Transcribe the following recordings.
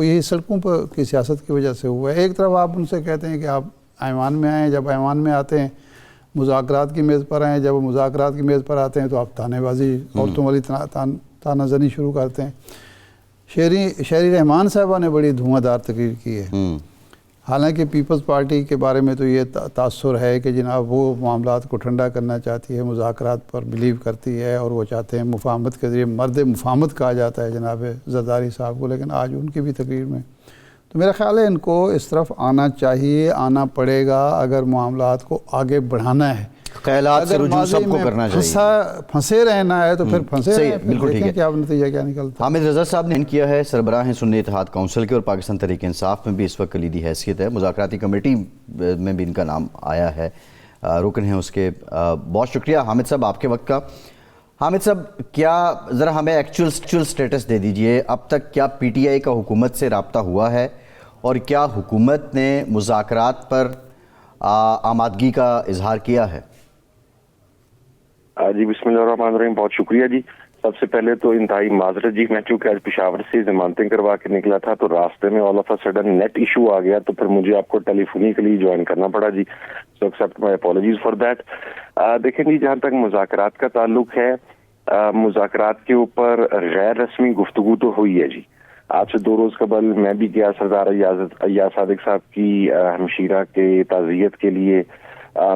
وہ یہی سڑکوں پر کی سیاست کی وجہ سے ہوا ہے۔ ایک طرف آپ ان سے کہتے ہیں کہ آپ ایوان میں آئیں، جب ایوان میں آتے ہیں مذاکرات کی میز پر آئیں، جب وہ مذاکرات کی میز پر آتے ہیں تو آپ تانے بازی، عورتوں والی تانہ زنی شروع کرتے ہیں۔ شہری رحمان صاحبہ نے بڑی دھواں دار تقریر کی ہے، حالانکہ پیپلز پارٹی کے بارے میں تو یہ تاثر ہے کہ جناب وہ معاملات کو ٹھنڈا کرنا چاہتی ہے، مذاکرات پر بلیو کرتی ہے، اور وہ چاہتے ہیں مفاہمت کے ذریعے مرد مفاہمت کہا جاتا ہے جناب زرداری صاحب کو، لیکن آج ان کی بھی تقریر میں تو میرا خیال ہے ان کو اس طرف آنا چاہیے، آنا پڑے گا اگر معاملات کو آگے بڑھانا ہے۔ خیالات سے رجوع سب کو کرنا چاہیے، پھنسے رہنا ہے تو پھر پھنسے رہیں، بالکل ٹھیک ہے کہ آپ نتیجہ کیا نکلتا ہے۔ حامد رضا صاحب نے کیا ہے، سربراہ ہیں سنی اتحاد کونسل کے، اور پاکستان تحریک انصاف میں بھی اس وقت کلیدی حیثیت ہے، مذاکراتی کمیٹی میں بھی ان کا نام آیا ہے، رکن ہیں اس کے۔ بہت شکریہ حامد صاحب آپ کے وقت کا۔ حامد صاحب کیا ذرا ہمیں ایکچول سٹیٹس دے دیجئے، اب تک کیا پی ٹی آئی کا حکومت سے رابطہ ہوا ہے، اور کیا حکومت نے مذاکرات پر آمادگی کا اظہار کیا ہے؟ جی بسم اللہ الرحمن الرحیم، بہت شکریہ جی۔ سب سے پہلے تو انتہائی معذرت جی، میں چونکہ آج پشاور سے ضمانتیں کروا کے نکلا تھا تو راستے میں all of a sudden net issue آ گیا، تو پھر مجھے آپ کو ٹیلی فونیکلی جوائن کرنا پڑا جی، so accept my apologies for that. دیکھیں جی، جہاں تک مذاکرات کا تعلق ہے، مذاکرات کے اوپر غیر رسمی گفتگو تو ہوئی ہے جی۔ آج سے 2 روز قبل میں بھی گیا سردار ایاز صادق صاحب کی ہمشیرہ کے تعزیت کے لیے۔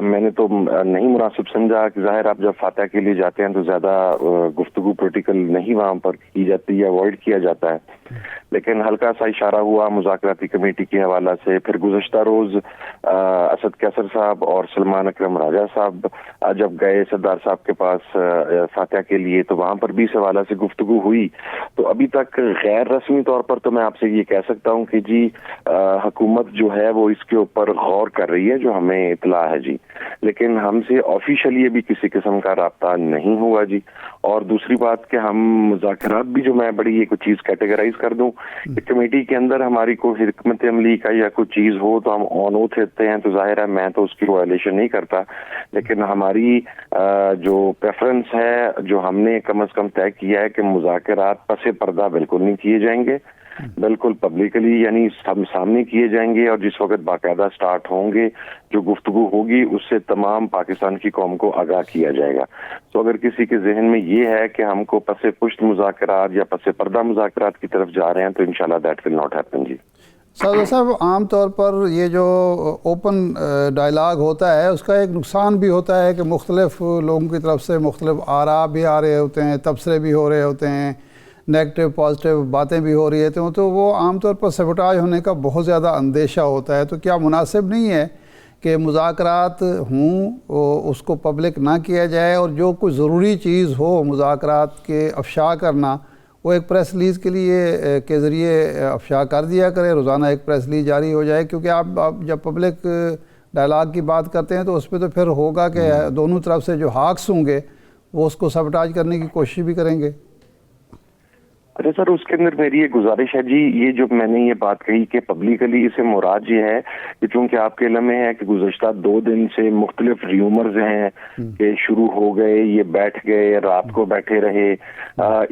میں نے تو نہیں مناسب سمجھا کہ ظاہر آپ جب فاتح کے لیے جاتے ہیں تو زیادہ گفتگو پولیٹیکل نہیں وہاں پر کی جاتی ہے، اوائڈ کیا جاتا ہے، لیکن ہلکا سا اشارہ ہوا مذاکراتی کمیٹی کے حوالہ سے۔ پھر گزشتہ روز اسد کیسر صاحب اور سلمان اکرم راجہ صاحب جب گئے سردار صاحب کے پاس فاتح کے لیے تو وہاں پر بھی اس حوالہ سے گفتگو ہوئی۔ تو ابھی تک غیر رسمی طور پر تو میں آپ سے یہ کہہ سکتا ہوں کہ جی حکومت جو ہے وہ اس کے اوپر غور کر رہی ہے، جو ہمیں اطلاع ہے جی، لیکن ہم سے آفیشلی ابھی کسی قسم کا رابطہ نہیں ہوا جی۔ اور دوسری بات کہ ہم مذاکرات بھی، جو میں بڑی ایک چیز کیٹیگرائز کر دوں کہ کمیٹی کے اندر ہماری کوئی حکمت عملی کا یا کوئی چیز ہو تو ہم آن اوتھ لیتے ہیں، تو ظاہر ہے میں تو اس کی وائلیشن نہیں کرتا، لیکن ہماری جو پریفرنس ہے، جو ہم نے کم از کم طے کیا ہے کہ مذاکرات پس پردہ بالکل نہیں کیے جائیں گے، بالکل پبلکلی یعنی سامنے کیے جائیں گے، اور جس وقت باقاعدہ سٹارٹ ہوں گے جو گفتگو ہوگی اس سے تمام پاکستان کی قوم کو آگاہ کیا جائے گا۔ تو اگر کسی کے ذہن میں یہ ہے کہ ہم کو پس پشت مذاکرات یا پس پردہ مذاکرات کی طرف جا رہے ہیں تو انشاءاللہ دیٹ ول ناٹ ہیپن جی۔ سعد صاحب، عام طور پر یہ جو اوپن ڈائلاگ ہوتا ہے اس کا ایک نقصان بھی ہوتا ہے کہ مختلف لوگوں کی طرف سے مختلف آراء بھی آ رہے ہوتے ہیں، تبصرے بھی ہو رہے ہوتے ہیں، نیگیٹو پازیٹیو باتیں بھی ہو رہی ہوتی ہیں، تو وہ عام طور پر سیبوٹاج ہونے کا بہت زیادہ اندیشہ ہوتا ہے۔ تو کیا مناسب نہیں ہے کہ مذاکرات ہوں اس کو پبلک نہ کیا جائے، اور جو کوئی ضروری چیز ہو مذاکرات کے افشا کرنا وہ ایک پریس ریلیز کے لیے کے ذریعے افشا کر دیا کرے، روزانہ ایک پریس ریلیز جاری ہو جائے، کیونکہ آپ جب پبلک ڈائلاگ کی بات کرتے ہیں تو اس پہ تو پھر ہوگا کہ دونوں طرف سے جو ہاکس ہوں گے وہ اس کو سبٹاج کرنے کی کوشش بھی کریں گے۔ اچھا سر، اس کے اندر میری یہ گزارش ہے جی، یہ جو میں نے یہ بات کہی کہ پبلکلی اسے مراد یہ ہے کہ چونکہ آپ کے علم میں ہے کہ گزشتہ 2 دن سے مختلف ریومرز ہیں کہ شروع ہو گئے، یہ بیٹھ گئے، رات کو بیٹھے رہے،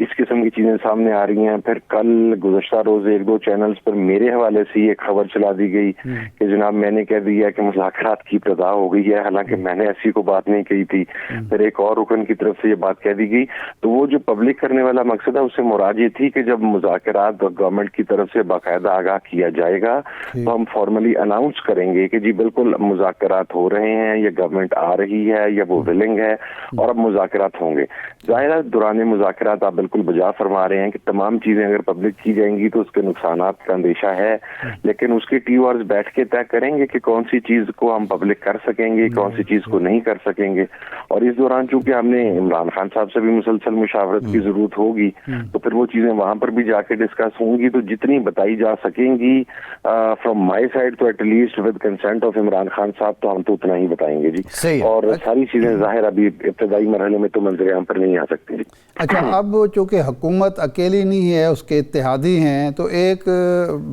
اس قسم کی چیزیں سامنے آ رہی ہیں۔ پھر کل گزشتہ روز 1-2 چینلز پر میرے حوالے سے یہ خبر چلا دی گئی کہ جناب میں نے کہہ دیا کہ مذاکرات کی ابتدا ہو گئی ہے، حالانکہ میں نے ایسی کو بات نہیں کہی تھی۔ پھر ایک اور رکن کی طرف سے یہ بات کہہ دی گئی، تو وہ جو پبلک کرنے والا مقصد ہے اس سے مراد یہ تھی کہ جب مذاکرات گورنمنٹ کی طرف سے باقاعدہ آگاہ کیا جائے گا تو ہم فارملی اناؤنس کریں گے کہ جی بالکل مذاکرات ہو رہے ہیں، یہ گورنمنٹ آ رہی ہے یا وہ ولنگ ہے اور اب مذاکرات ہوں گے۔ ظاہر ہے دوران مذاکرات آپ بالکل بجا فرما رہے ہیں کہ تمام چیزیں اگر پبلک کی جائیں گی تو اس کے نقصانات کا اندیشہ ہے، لیکن اس کے ٹی آرز بیٹھ کے طے کریں گے کہ کون سی چیز کو ہم پبلک کر سکیں گے، کون سی چیز کو نہیں کر سکیں گے۔ اور اس دوران چونکہ ہم نے عمران خان صاحب سے بھی مسلسل مشاورت کی ضرورت ہوگی تو پھر وہ چیزیں وہاں پر بھی جا کے ڈسکس ہوں گی، تو جتنی بتائی جا سکیں گی فرام مائی سائڈ تو at least with consent of Imran Khan صاحب تو ہم تو اتنا ہی بتائیں گے جی۔ اور ساری چیزیں ظاہر ابھی ابتدائی مرحلے میں تو منظر عام پر نہیں آ سکتی جی۔ اچھا، اب چونکہ حکومت اکیلی نہیں ہے، اس کے اتحادی ہیں، تو ایک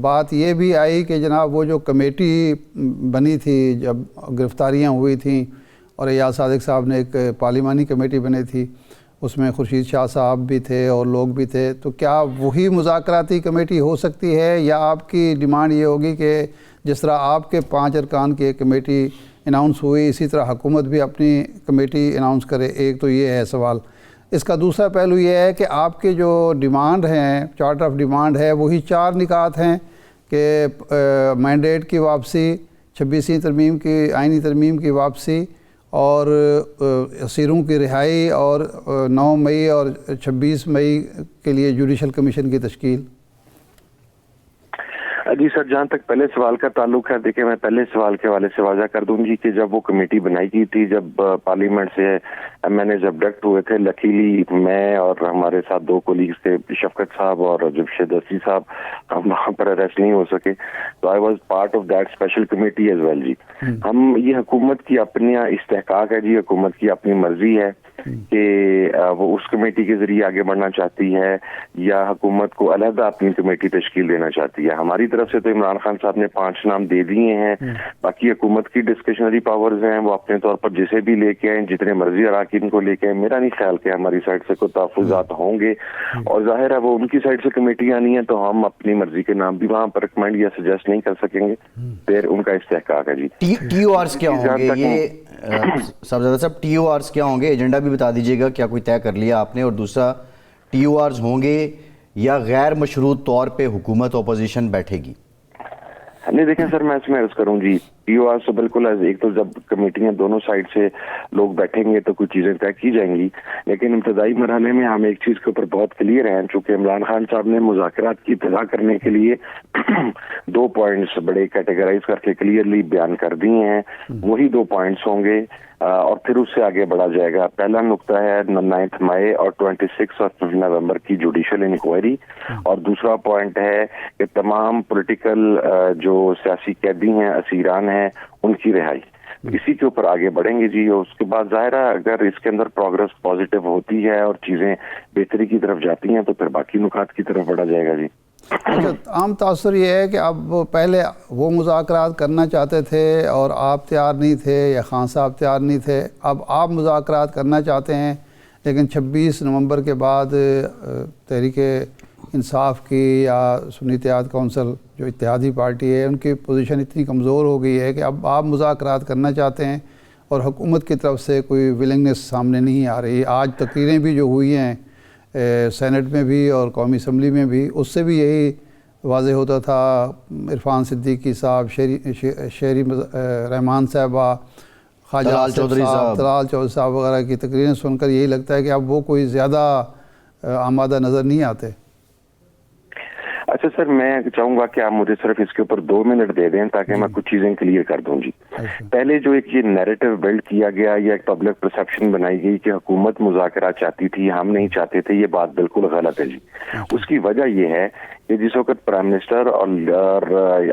بات یہ بھی آئی کہ جناب وہ جو کمیٹی بنی تھی جب گرفتاریاں ہوئی تھیں اور ایاز صادق صاحب نے ایک پارلیمانی کمیٹی بنی تھی، اس میں خورشید شاہ صاحب بھی تھے اور لوگ بھی تھے، تو کیا وہی مذاکراتی کمیٹی ہو سکتی ہے یا آپ کی ڈیمانڈ یہ ہوگی کہ جس طرح آپ کے 5 ارکان کی ایک کمیٹی اناؤنس ہوئی اسی طرح حکومت بھی اپنی کمیٹی اناؤنس کرے؟ ایک تو یہ ہے سوال۔ اس کا دوسرا پہلو یہ ہے کہ آپ کے جو ڈیمانڈ ہیں، چارٹر آف ڈیمانڈ ہے، وہی 4 نکات ہیں کہ مینڈیٹ کی واپسی، 26ویں ترمیم کی آئینی ترمیم کی واپسی، اور اسیروں کی رہائی، اور 9 مئی اور 26 مئی کے لیے جوڈیشل کمیشن کی تشکیل۔ جی سر، جہاں تک پہلے سوال کا تعلق ہے، دیکھیں میں پہلے سوال کے حوالے سے واضح کر دوں جی کہ جب وہ کمیٹی بنائی گئی تھی، جب پارلیمنٹ سے ایم این اے جب ڈکٹ ہوئے تھے، لکیلی میں اور ہمارے ساتھ 2 کولیگز تھے، شفقت صاحب اور جمشید اسی صاحب، ہم وہاں پر اریسٹ نہیں ہو سکے، تو I was part of that special committee as well جی۔ ہم یہ حکومت کی اپنی استحقاق ہے جی، حکومت کی اپنی مرضی ہے کہ وہ اس کمیٹی کے ذریعے آگے بڑھنا چاہتی ہے یا حکومت کو علیحدہ اپنی کمیٹی تشکیل دینا چاہتی ہے۔ ہماری طرف سے تو عمران خان صاحب نے 5 نام دے دیے ہیں، باقی حکومت کی ڈسکشنری پاورز ہیں، وہ اپنے طور پر جسے بھی لے کے آئیں، جتنے مرضی اراکین کو لے کے آئیں۔ میرا نہیں خیال کہ ہماری سائڈ سے کوئی تحفظات ہوں گے، اور ظاہر ہے وہ ان کی سائڈ سے کمیٹی آنی ہے تو ہم اپنی مرضی کے نام بھی وہاں پر ریکمینڈ یا سجیسٹ نہیں کر سکیں گے، پھر ان کا استحقاق ہے جی۔ ٹی او آرز کیا ہوں گے یہ صاحبزادہ صاحب؟ ٹی او آرز کیا ہوں گے؟ ایجنڈا بھی بتا دیجیے گا، کیا کوئی طے کر لیا آپ نے؟ اور دوسرا، ٹی او آرز ہوں گے یا غیر مشروط طور پہ حکومت اپوزیشن بیٹھے گی؟ نہیں دیکھیں سر، میں اس میں عرض کروں جی، ٹی او آر تو بالکل ایک تو جب کمیٹیاں دونوں سائڈ سے لوگ بیٹھیں گے تو کچھ چیزیں طے کی جائیں گی، لیکن ابتدائی مرحلے میں ہم ایک چیز کے اوپر بہت کلیئر ہیں، چونکہ عمران خان صاحب نے مذاکرات کی ابتدا کرنے کے لیے 2 پوائنٹس بڑے کیٹیگرائز کر کے کلیئرلی بیان کر دیے ہیں، وہی 2 پوائنٹس ہوں گے اور پھر اس سے آگے بڑھا جائے گا۔ پہلا نقطہ ہے 9 مئی اور 26 نومبر کی جوڈیشل انکوائری، اور دوسرا پوائنٹ ہے کہ تمام پولیٹیکل جو سیاسی قیدی ہیں، اسیران ہیں، ان کی رہائی۔ اسی کے اوپر آگے بڑھیں گے جی، اور اس کے بعد ظاہر ہے اگر اس کے اندر پروگرس پازیٹیو ہوتی ہے اور چیزیں بہتری کی طرف جاتی ہیں تو پھر باقی نکات کی طرف بڑھا جائے گا جی۔ اچھا، عام تاثر یہ ہے کہ اب پہلے وہ مذاکرات کرنا چاہتے تھے اور آپ تیار نہیں تھے یا خان صاحب تیار نہیں تھے، اب آپ مذاکرات کرنا چاہتے ہیں، لیکن 26 نومبر کے بعد تحریک انصاف کی یا سنی اتحاد کونسل جو اتحادی پارٹی ہے، ان کی پوزیشن اتنی کمزور ہو گئی ہے کہ اب آپ مذاکرات کرنا چاہتے ہیں اور حکومت کی طرف سے کوئی ولنگنس سامنے نہیں آ رہی۔ آج تقریریں بھی جو ہوئی ہیں سینٹ میں بھی اور قومی اسمبلی میں بھی، اس سے بھی یہی واضح ہوتا تھا۔ عرفان صدیقی صاحب، شہری رحمان صاحبہ، خواجہ طلال چودھری صاحب وغیرہ کی تقریریں سن کر یہی لگتا ہے کہ اب وہ کوئی زیادہ آمادہ نظر نہیں آتے۔ اچھا سر، میں چاہوں گا کہ آپ مجھے صرف اس کے اوپر 2 منٹ دے دیں تاکہ میں کچھ چیزیں کلیئر کر دوں جی۔ پہلے جو ایک یہ نیریٹو بلڈ کیا گیا یا ایک پبلک پرسیپشن بنائی گئی کہ حکومت مذاکرات چاہتی تھی، ہم نہیں چاہتے تھے، یہ بات بالکل غلط ہے جی۔ اس کی وجہ یہ ہے کہ جس وقت پرائم منسٹر اور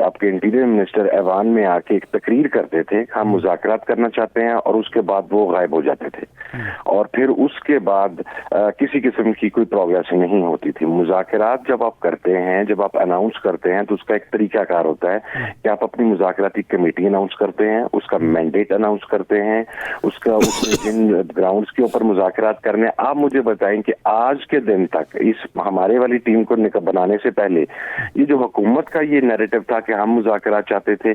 آپ کے انٹیریئر منسٹر ایوان میں آ کے ایک تقریر کرتے تھے، ہم مذاکرات کرنا چاہتے ہیں، اور اس کے بعد وہ غائب ہو جاتے تھے، اور پھر اس کے بعد کسی قسم کی کوئی پروگریس نہیں ہوتی تھی۔ مذاکرات جب آپ کرتے ہیں، جب آپ اناؤنس کرتے ہیں تو اس کا ایک طریقہ کار ہوتا ہے کہ آپ اپنی مذاکراتی کمیٹی اناؤنس کرتے ہیں، اس کا مینڈیٹ اناؤنس کرتے ہیں، اس جن گراؤنڈز کے اوپر مذاکرات کرنے۔ آپ مجھے بتائیں کہ آج کے دن تک اس ہمارے والی ٹیم کو بنانے سے پہلے یہ جو حکومت کا یہ نیریٹو تھا کہ ہم مذاکرات چاہتے تھے،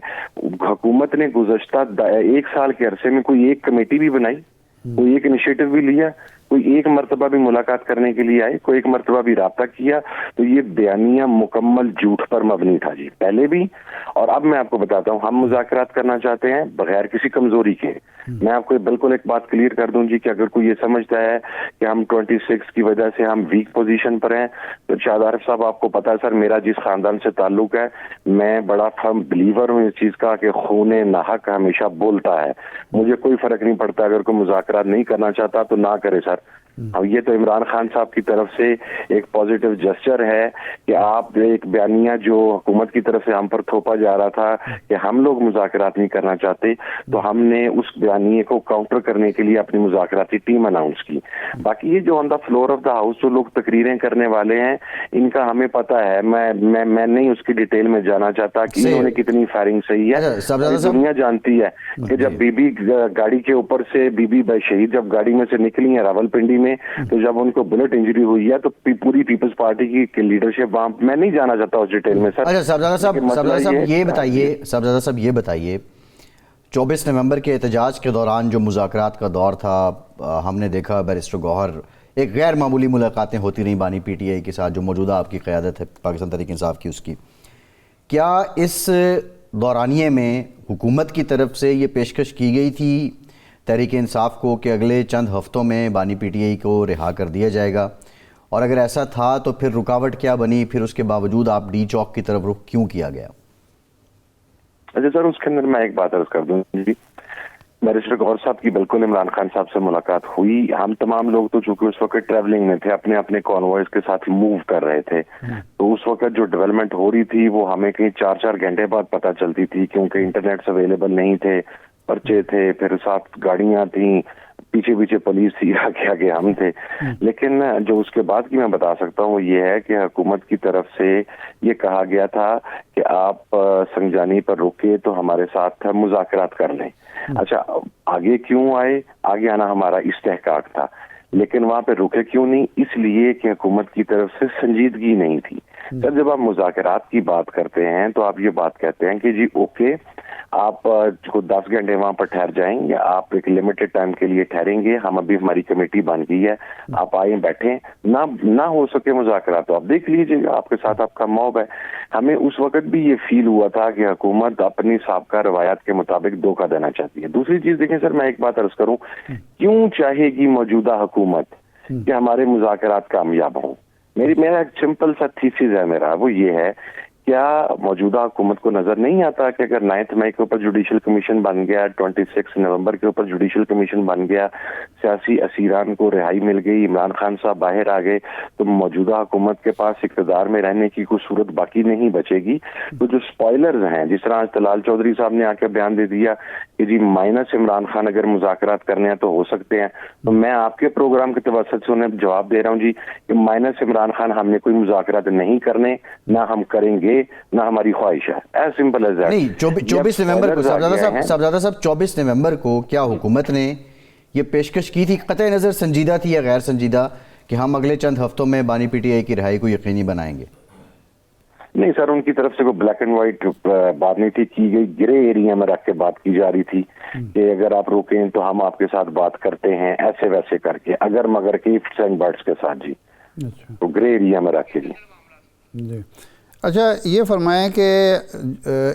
حکومت نے گزشتہ 1 سال کے عرصے میں کوئی ایک کمیٹی بھی بنائی، کوئی ایک انیشیٹو بھی لیا، کوئی ایک مرتبہ بھی ملاقات کرنے کے لیے آئے، کوئی ایک مرتبہ بھی رابطہ کیا؟ تو یہ بیانیہ مکمل جھوٹ پر مبنی تھا جی، پہلے بھی اور اب میں آپ کو بتاتا ہوں۔ ہم مذاکرات کرنا چاہتے ہیں بغیر کسی کمزوری کے۔ میں آپ کو بالکل ایک بات کلیئر کر دوں جی کہ اگر کوئی یہ سمجھتا ہے کہ ہم 26 کی وجہ سے ہم ویک پوزیشن پر ہیں، تو شاہد عارف صاحب آپ کو پتا ہے سر، میرا جس خاندان سے تعلق ہے، میں بڑا فرم بلیور ہوں اس چیز کا کہ خون ناحق ہمیشہ بولتا ہے۔ مجھے کوئی فرق نہیں پڑتا، اگر کوئی مذاکرات نہیں کرنا چاہتا تو نہ کرے سر۔ اب یہ تو عمران خان صاحب کی طرف سے ایک پازیٹیو جسچر ہے کہ آپ ایک بیانیہ جو حکومت کی طرف سے ہم پر تھوپا جا رہا تھا کہ ہم لوگ مذاکرات نہیں کرنا چاہتے، تو ہم نے اس بیانیے کو کاؤنٹر کرنے کے لیے اپنی مذاکراتی ٹیم اناؤنس کی۔ باقی یہ جو on the floor of the house جو لوگ تقریریں کرنے والے ہیں، ان کا ہمیں پتہ ہے، میں نہیں اس کی ڈیٹیل میں جانا چاہتا کہ انہوں نے کتنی فائرنگ صحیح ہے۔ دنیا جانتی ہے کہ جب بی بی گاڑی کے اوپر سے، بی بی شہید جب گاڑی میں سے نکلی ہیں راول پنڈی میں. تو جب ان کو بلٹ انجری ہوئی ہے تو پوری پیپلز پارٹی کی لیڈرشپ وہاں, میں نہیں جانا چاہتا اس ڈیٹیل میں سر. اچھا صاحبزادہ صاحب یہ بتائیے 24 نومبر کے احتجاج کے دوران جو مذاکرات کا دور تھا, ہم نے دیکھا بیرسٹر گوہر ایک غیر معمولی ملاقاتیں ہوتی رہیں بانی پی ٹی آئی کے ساتھ, جو موجودہ آپ کی قیادت ہے پاکستان تحریک انصاف کی, اس کی کیا اس دورانیے میں حکومت کی طرف سے یہ پیشکش کی گئی تھی تحریک انصاف کو کہ اگلے چند ہفتوں میں بانی پی ٹی آئی کو رہا کر دیا جائے گا, اور اگر ایسا تھا تو پھر رکاوٹ کیا بنی, پھر اس کے باوجود آپ ڈی چوک کی طرف رخ کیوں کیا گیا؟ اچھا سر, اس کے اندر میں ایک بات عرض کر دوں جی, بیرسٹر گوہر صاحب کی بالکل عمران خان صاحب سے ملاقات ہوئی. ہم تمام لوگ تو چونکہ اس وقت ٹریولنگ میں تھے, اپنے اپنے کانوائز کے ساتھ موو کر رہے تھے, تو اس وقت جو ڈیولپمنٹ ہو رہی تھی وہ ہمیں کہیں 4-4 گھنٹے بعد پتہ چلتی تھی, کیونکہ انٹرنیٹس اویلیبل نہیں تھے, پرچے تھے, پھر ساتھ گاڑیاں تھیں, پیچھے پیچھے پولیس تھی, آگے ہم تھے. لیکن جو اس کے بعد کی میں بتا سکتا ہوں وہ یہ ہے کہ حکومت کی طرف سے یہ کہا گیا تھا کہ آپ سنجانی پر رکے تو ہمارے ساتھ مذاکرات کر لیں. اچھا, آگے کیوں آئے؟ آگے آنا ہمارا استحقاق تھا, لیکن وہاں پہ رکے کیوں نہیں؟ اس لیے کہ حکومت کی طرف سے سنجیدگی نہیں تھی. سر, جب آپ مذاکرات کی بات کرتے ہیں تو آپ یہ بات کہتے ہیں کہ جی اوکے, آپ کو 10 گھنٹے وہاں پر ٹھہر جائیں گے, آپ ایک لمیٹڈ ٹائم کے لیے ٹھہریں گے, ہم ابھی ہماری کمیٹی بن گئی ہے, آپ آئیں بیٹھیں, نہ ہو سکے مذاکرات تو آپ دیکھ لیجئے گا, آپ کے ساتھ آپ کا موب ہے. ہمیں اس وقت بھی یہ فیل ہوا تھا کہ حکومت اپنی سابقہ روایات کے مطابق دھوکہ دینا چاہتی ہے. دوسری چیز دیکھیں سر, میں ایک بات عرض کروں, کیوں چاہے گی موجودہ حکومت کہ ہمارے مذاکرات کامیاب ہوں؟ میرا ایک سمپل سا تھیسس ہے میرا, وہ یہ ہے, کیا موجودہ حکومت کو نظر نہیں آتا کہ اگر 9 مئی کے اوپر جوڈیشل کمیشن بن گیا, 26 نومبر کے اوپر جوڈیشل کمیشن بن گیا, سیاسی اسیران کو رہائی مل گئی, عمران خان صاحب باہر آ گئے, تو موجودہ حکومت کے پاس اقتدار میں رہنے کی کوئی صورت باقی نہیں بچے گی. تو جو سپوائلرز ہیں, جس طرح طلال چودھری صاحب نے آ کے بیان دے دیا کہ جی مائنس عمران خان اگر مذاکرات کرنے ہیں تو ہو سکتے ہیں, تو میں آپ کے پروگرام کے توسط سے انہیں جواب دے رہا ہوں جی کہ مائنس عمران خان ہم نے کوئی مذاکرات نہیں کرنے, نہ ہم کریں گے, نہ ہماری خواہش ہے. As simple as that. نہیں, 24 نومبر کو صاحبزادہ صاحب 24 نومبر کو کیا حکومت نے یہ پیشکش کی تھی, قطع نظر سنجیدہ تھی یا غیر سنجیدہ, کہ ہم اگلے چند ہفتوں میں بانی پی ٹی آئی کی رہائی کو یقینی بنائیں گے؟ نہیں سر, ان کی طرف سے کوئی بلیک اینڈ وائٹ بات نہیں تھی کی گئی, گرے ایریا میں رکھ کے بات کی جا رہی تھی کہ اگر آپ روکیں تو ہم آپ کے ساتھ بات کرتے ہیں, ایسے ویسے کر کے, اگر مگر کے ifs اینڈ بٹس کے ساتھ جی. تو گرے ایریا میں رکھ کے جی. اچھا, یہ فرمائیں کہ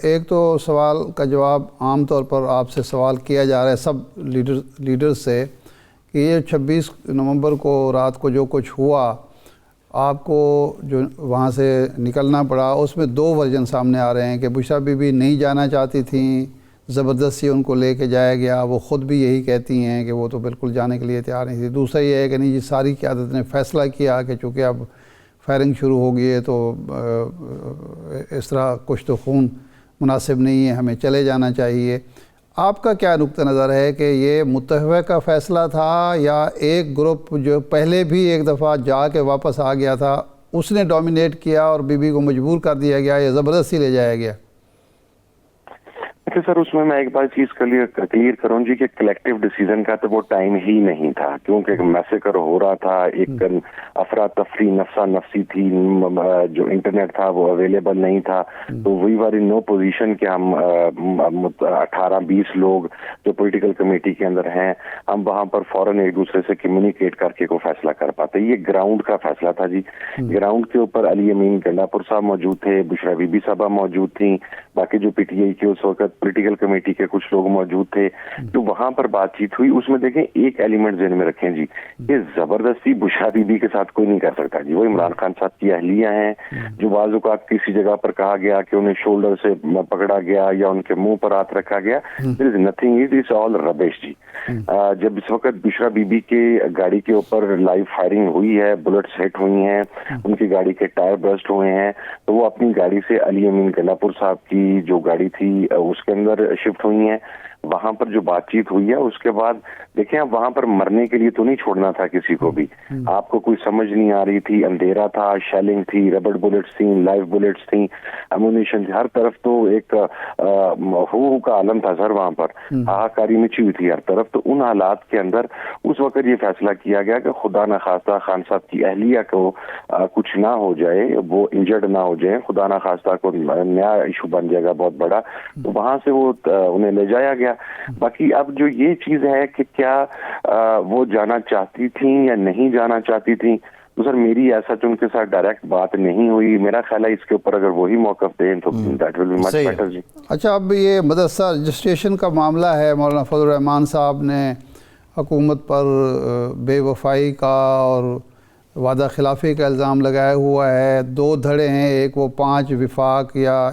ایک تو سوال کا جواب عام طور پر آپ سے سوال کیا جا رہا ہے سب لیڈر سے کہ یہ 26 نومبر کو رات کو جو کچھ ہوا, آپ کو جو وہاں سے نکلنا پڑا, اس میں 2 ورژن سامنے آ رہے ہیں کہ بشرا بی بی نہیں جانا چاہتی تھیں, زبردستی ان کو لے کے جایا گیا, وہ خود بھی یہی کہتی ہیں کہ وہ تو بالکل جانے کے لیے تیار نہیں تھی. دوسرا یہ ہے کہ نہیں جی ساری قیادت نے فیصلہ کیا کہ چونکہ اب فائرنگ شروع ہو گئی ہے تو اس طرح کچھ تو خون مناسب نہیں ہے, ہمیں چلے جانا چاہیے. آپ کا کیا نقطہ نظر ہے کہ یہ متحوہ کا فیصلہ تھا یا ایک گروپ جو پہلے بھی ایک دفعہ جا کے واپس آ گیا تھا اس نے ڈومینیٹ کیا اور بی بی کو مجبور کر دیا گیا یا زبردستی لے جایا گیا؟ سر, اس میں ایک بات چیز کلیئر کروں جی کہ کلیکٹیو ڈیسیزن کا تو وہ ٹائم ہی نہیں تھا, کیونکہ ایک میسیکر ہو رہا تھا, ایک افراتفری نفسا نفسی تھی, جو انٹرنیٹ تھا وہ اویلیبل نہیں تھا, تو we are in know position کہ ہم 18-20 لوگ جو پولیٹیکل کمیٹی کے اندر ہیں ہم وہاں پر فوراً ایک دوسرے سے کمیونیکیٹ کر کے کوئی فیصلہ کر پاتے. یہ گراؤنڈ کا فیصلہ تھا جی. گراؤنڈ کے اوپر علی امین گنڈاپور صاحب موجود تھے, بشرا بی بی صاحبہ موجود تھیں, باقی جو پی ٹی آئی کے اس وقت پولیٹیکل کمیٹی کے کچھ لوگ موجود تھے. جو وہاں پر بات چیت ہوئی اس میں دیکھیں ایک ایلیمنٹ ذہن میں رکھیں جی کہ زبردستی بشرا بی بی کے ساتھ کوئی نہیں کر سکتا جی. وہ عمران خان صاحب کی اہلیہ ہیں جو بعض اوقات کسی جگہ پر کہا گیا کہ انہیں شولڈر سے پکڑا گیا یا ان کے منہ پر ہاتھ رکھا گیا, there is nothing, it is all rubbish جی. جب اس وقت بشرا بی بی کے گاڑی کے اوپر لائیو فائرنگ ہوئی ہے, بلٹس ہٹ ہوئی ہیں, ان کی گاڑی کے ٹائر برسٹ ہوئے ہیں, تو وہ اپنی گاڑی سے علی امین گنڈاپور صاحب کی جو گاڑی تھی اس کے اندر شفٹ ہوئی ہیں. وہاں پر جو بات چیت ہوئی ہے اس کے بعد دیکھیں اب وہاں پر مرنے کے لیے تو نہیں چھوڑنا تھا کسی کو بھی. آپ کو کوئی سمجھ نہیں آ رہی تھی, اندھیرا تھا, شیلنگ تھی, ربڑ بلٹس تھیں, لائیو بلٹس تھیں, امونیشن تھی, ہر طرف تو ایک ہو کا عالم تھا سر. وہاں پر ہاہاکاری مچی ہوئی تھی ہر طرف. تو ان حالات کے اندر اس وقت یہ فیصلہ کیا گیا کہ خدا نخواستہ خان صاحب کی اہلیہ کو کچھ نہ ہو جائے, وہ انجرڈ نہ ہو جائے, خدا نخواستہ کو نیا ایشو بن جائے گا بہت بڑا, تو وہاں سے وہ انہیں لے جایا گیا. باقی اب جو یہ چیز ہے کہ کیا وہ جانا چاہتی تھیں یا نہیں جانا چاہتی تھیں, تو سر میری ایسا ان کے ساتھ ڈائریکٹ بات نہیں ہوئی. میرا خیال ہے اس کے اوپر اگر وہی موقف دیں تو that will be much better. جی اچھا, اب یہ مدرسہ رجسٹریشن کا معاملہ ہے, مولانا فضل الرحمان صاحب نے حکومت پر بے وفائی کا اور وعدہ خلافی کا الزام لگایا ہوا ہے. 2 دھڑے ہیں, ایک وہ 5 وفاق یا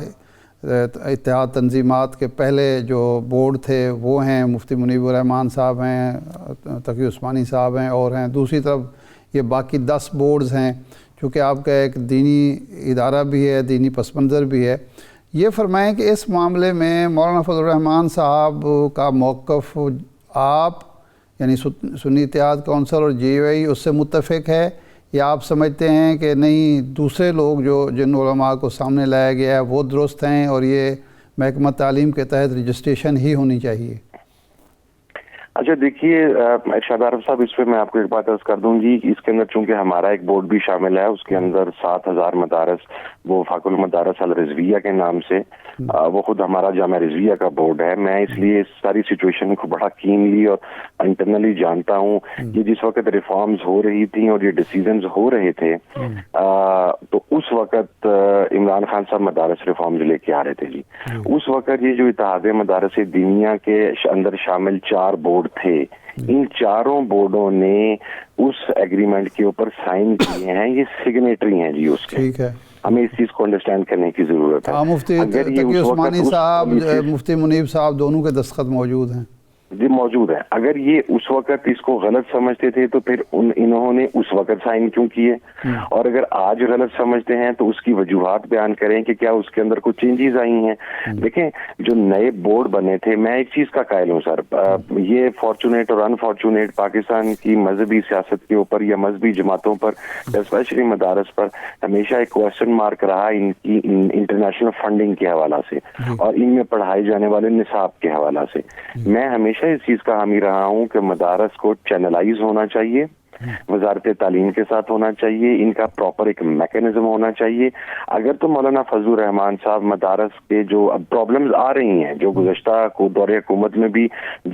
اتحاد تنظیمات کے پہلے جو بورڈ تھے وہ ہیں, مفتی منیب الرحمان صاحب ہیں, تقی عثمانی صاحب ہیں اور ہیں. دوسری طرف یہ باقی 10 بورڈز ہیں, چونکہ آپ کا ایک دینی ادارہ بھی ہے, دینی پس منظر بھی ہے. یہ فرمائیں کہ اس معاملے میں مولانا فضل الرحمان صاحب کا موقف آپ یعنی سنی اتحاد کونسل اور JUI اس سے متفق ہے, یا آپ سمجھتے ہیں کہ نہیں دوسرے لوگ جن علماء کو سامنے لایا گیا ہے وہ درست ہیں اور یہ محکمہ تعلیم کے تحت رجسٹریشن ہی ہونی چاہیے؟ اچھا دیکھیے ارشاد عارف صاحب, اس پہ میں آپ کو ایک بات عرض کر دوں گی. اس کے اندر چونکہ ہمارا ایک بورڈ بھی شامل ہے, اس کے اندر 7000 مدارس, وہ وفاق المدارس الرضویہ کے نام سے, وہ خود ہمارا جامعہ رضویہ کا بورڈ ہے. میں اس لیے اس ساری سچویشن کو بڑا کینلی اور انٹرنلی جانتا ہوں. یہ جس وقت ریفارمز ہو رہی تھیں اور یہ ڈیسیزنز ہو رہے تھے, تو اس وقت عمران خان صاحب مدارس ریفارمز لے کے آ رہے تھے. جی اس وقت یہ جو اتحاد مدارس دینیہ کے اندر شامل 4 بورڈ تھے, ان 4 بورڈوں نے اس ایگریمنٹ کے اوپر سائن کیے ہیں. یہ سگنیٹری ہیں جی اس کے. ٹھیک ہے, ہمیں اس چیز کو انڈرسٹینڈ کرنے کی ضرورت ہے. مفتی تقی عثمانی صاحب, مفتی منیب صاحب دونوں کے دستخط موجود ہیں. جی موجود ہے. اگر یہ اس وقت اس کو غلط سمجھتے تھے تو پھر انہوں نے اس وقت سائن کیوں کیے, اور اگر آج غلط سمجھتے ہیں تو اس کی وجوہات بیان کریں کہ کیا اس کے اندر کچھ چینجز آئی ہیں. دیکھیں جو نئے بورڈ بنے تھے, میں ایک چیز کا قائل ہوں سر, یہ فارچونیٹ اور انفارچونیٹ پاکستان کی مذہبی سیاست کے اوپر یا مذہبی جماعتوں پر اسپیشلی مدارس پر ہمیشہ ایک کوشچن مارک رہا ان کی انٹرنیشنل فنڈنگ کے حوالہ سے اور ان میں پڑھائے جانے والے نصاب کے حوالہ سے. میں ہمیشہ اس چیز کا حامی رہا ہوں کہ مدارس کو چینلائز ہونا چاہیے, وزارت تعلیم کے ساتھ ہونا چاہیے, ان کا پراپر ایک میکینزم ہونا چاہیے. اگر تو مولانا فضل الرحمان صاحب مدارس کے جو اب پرابلمز آ رہی ہیں, جو گزشتہ دور حکومت میں بھی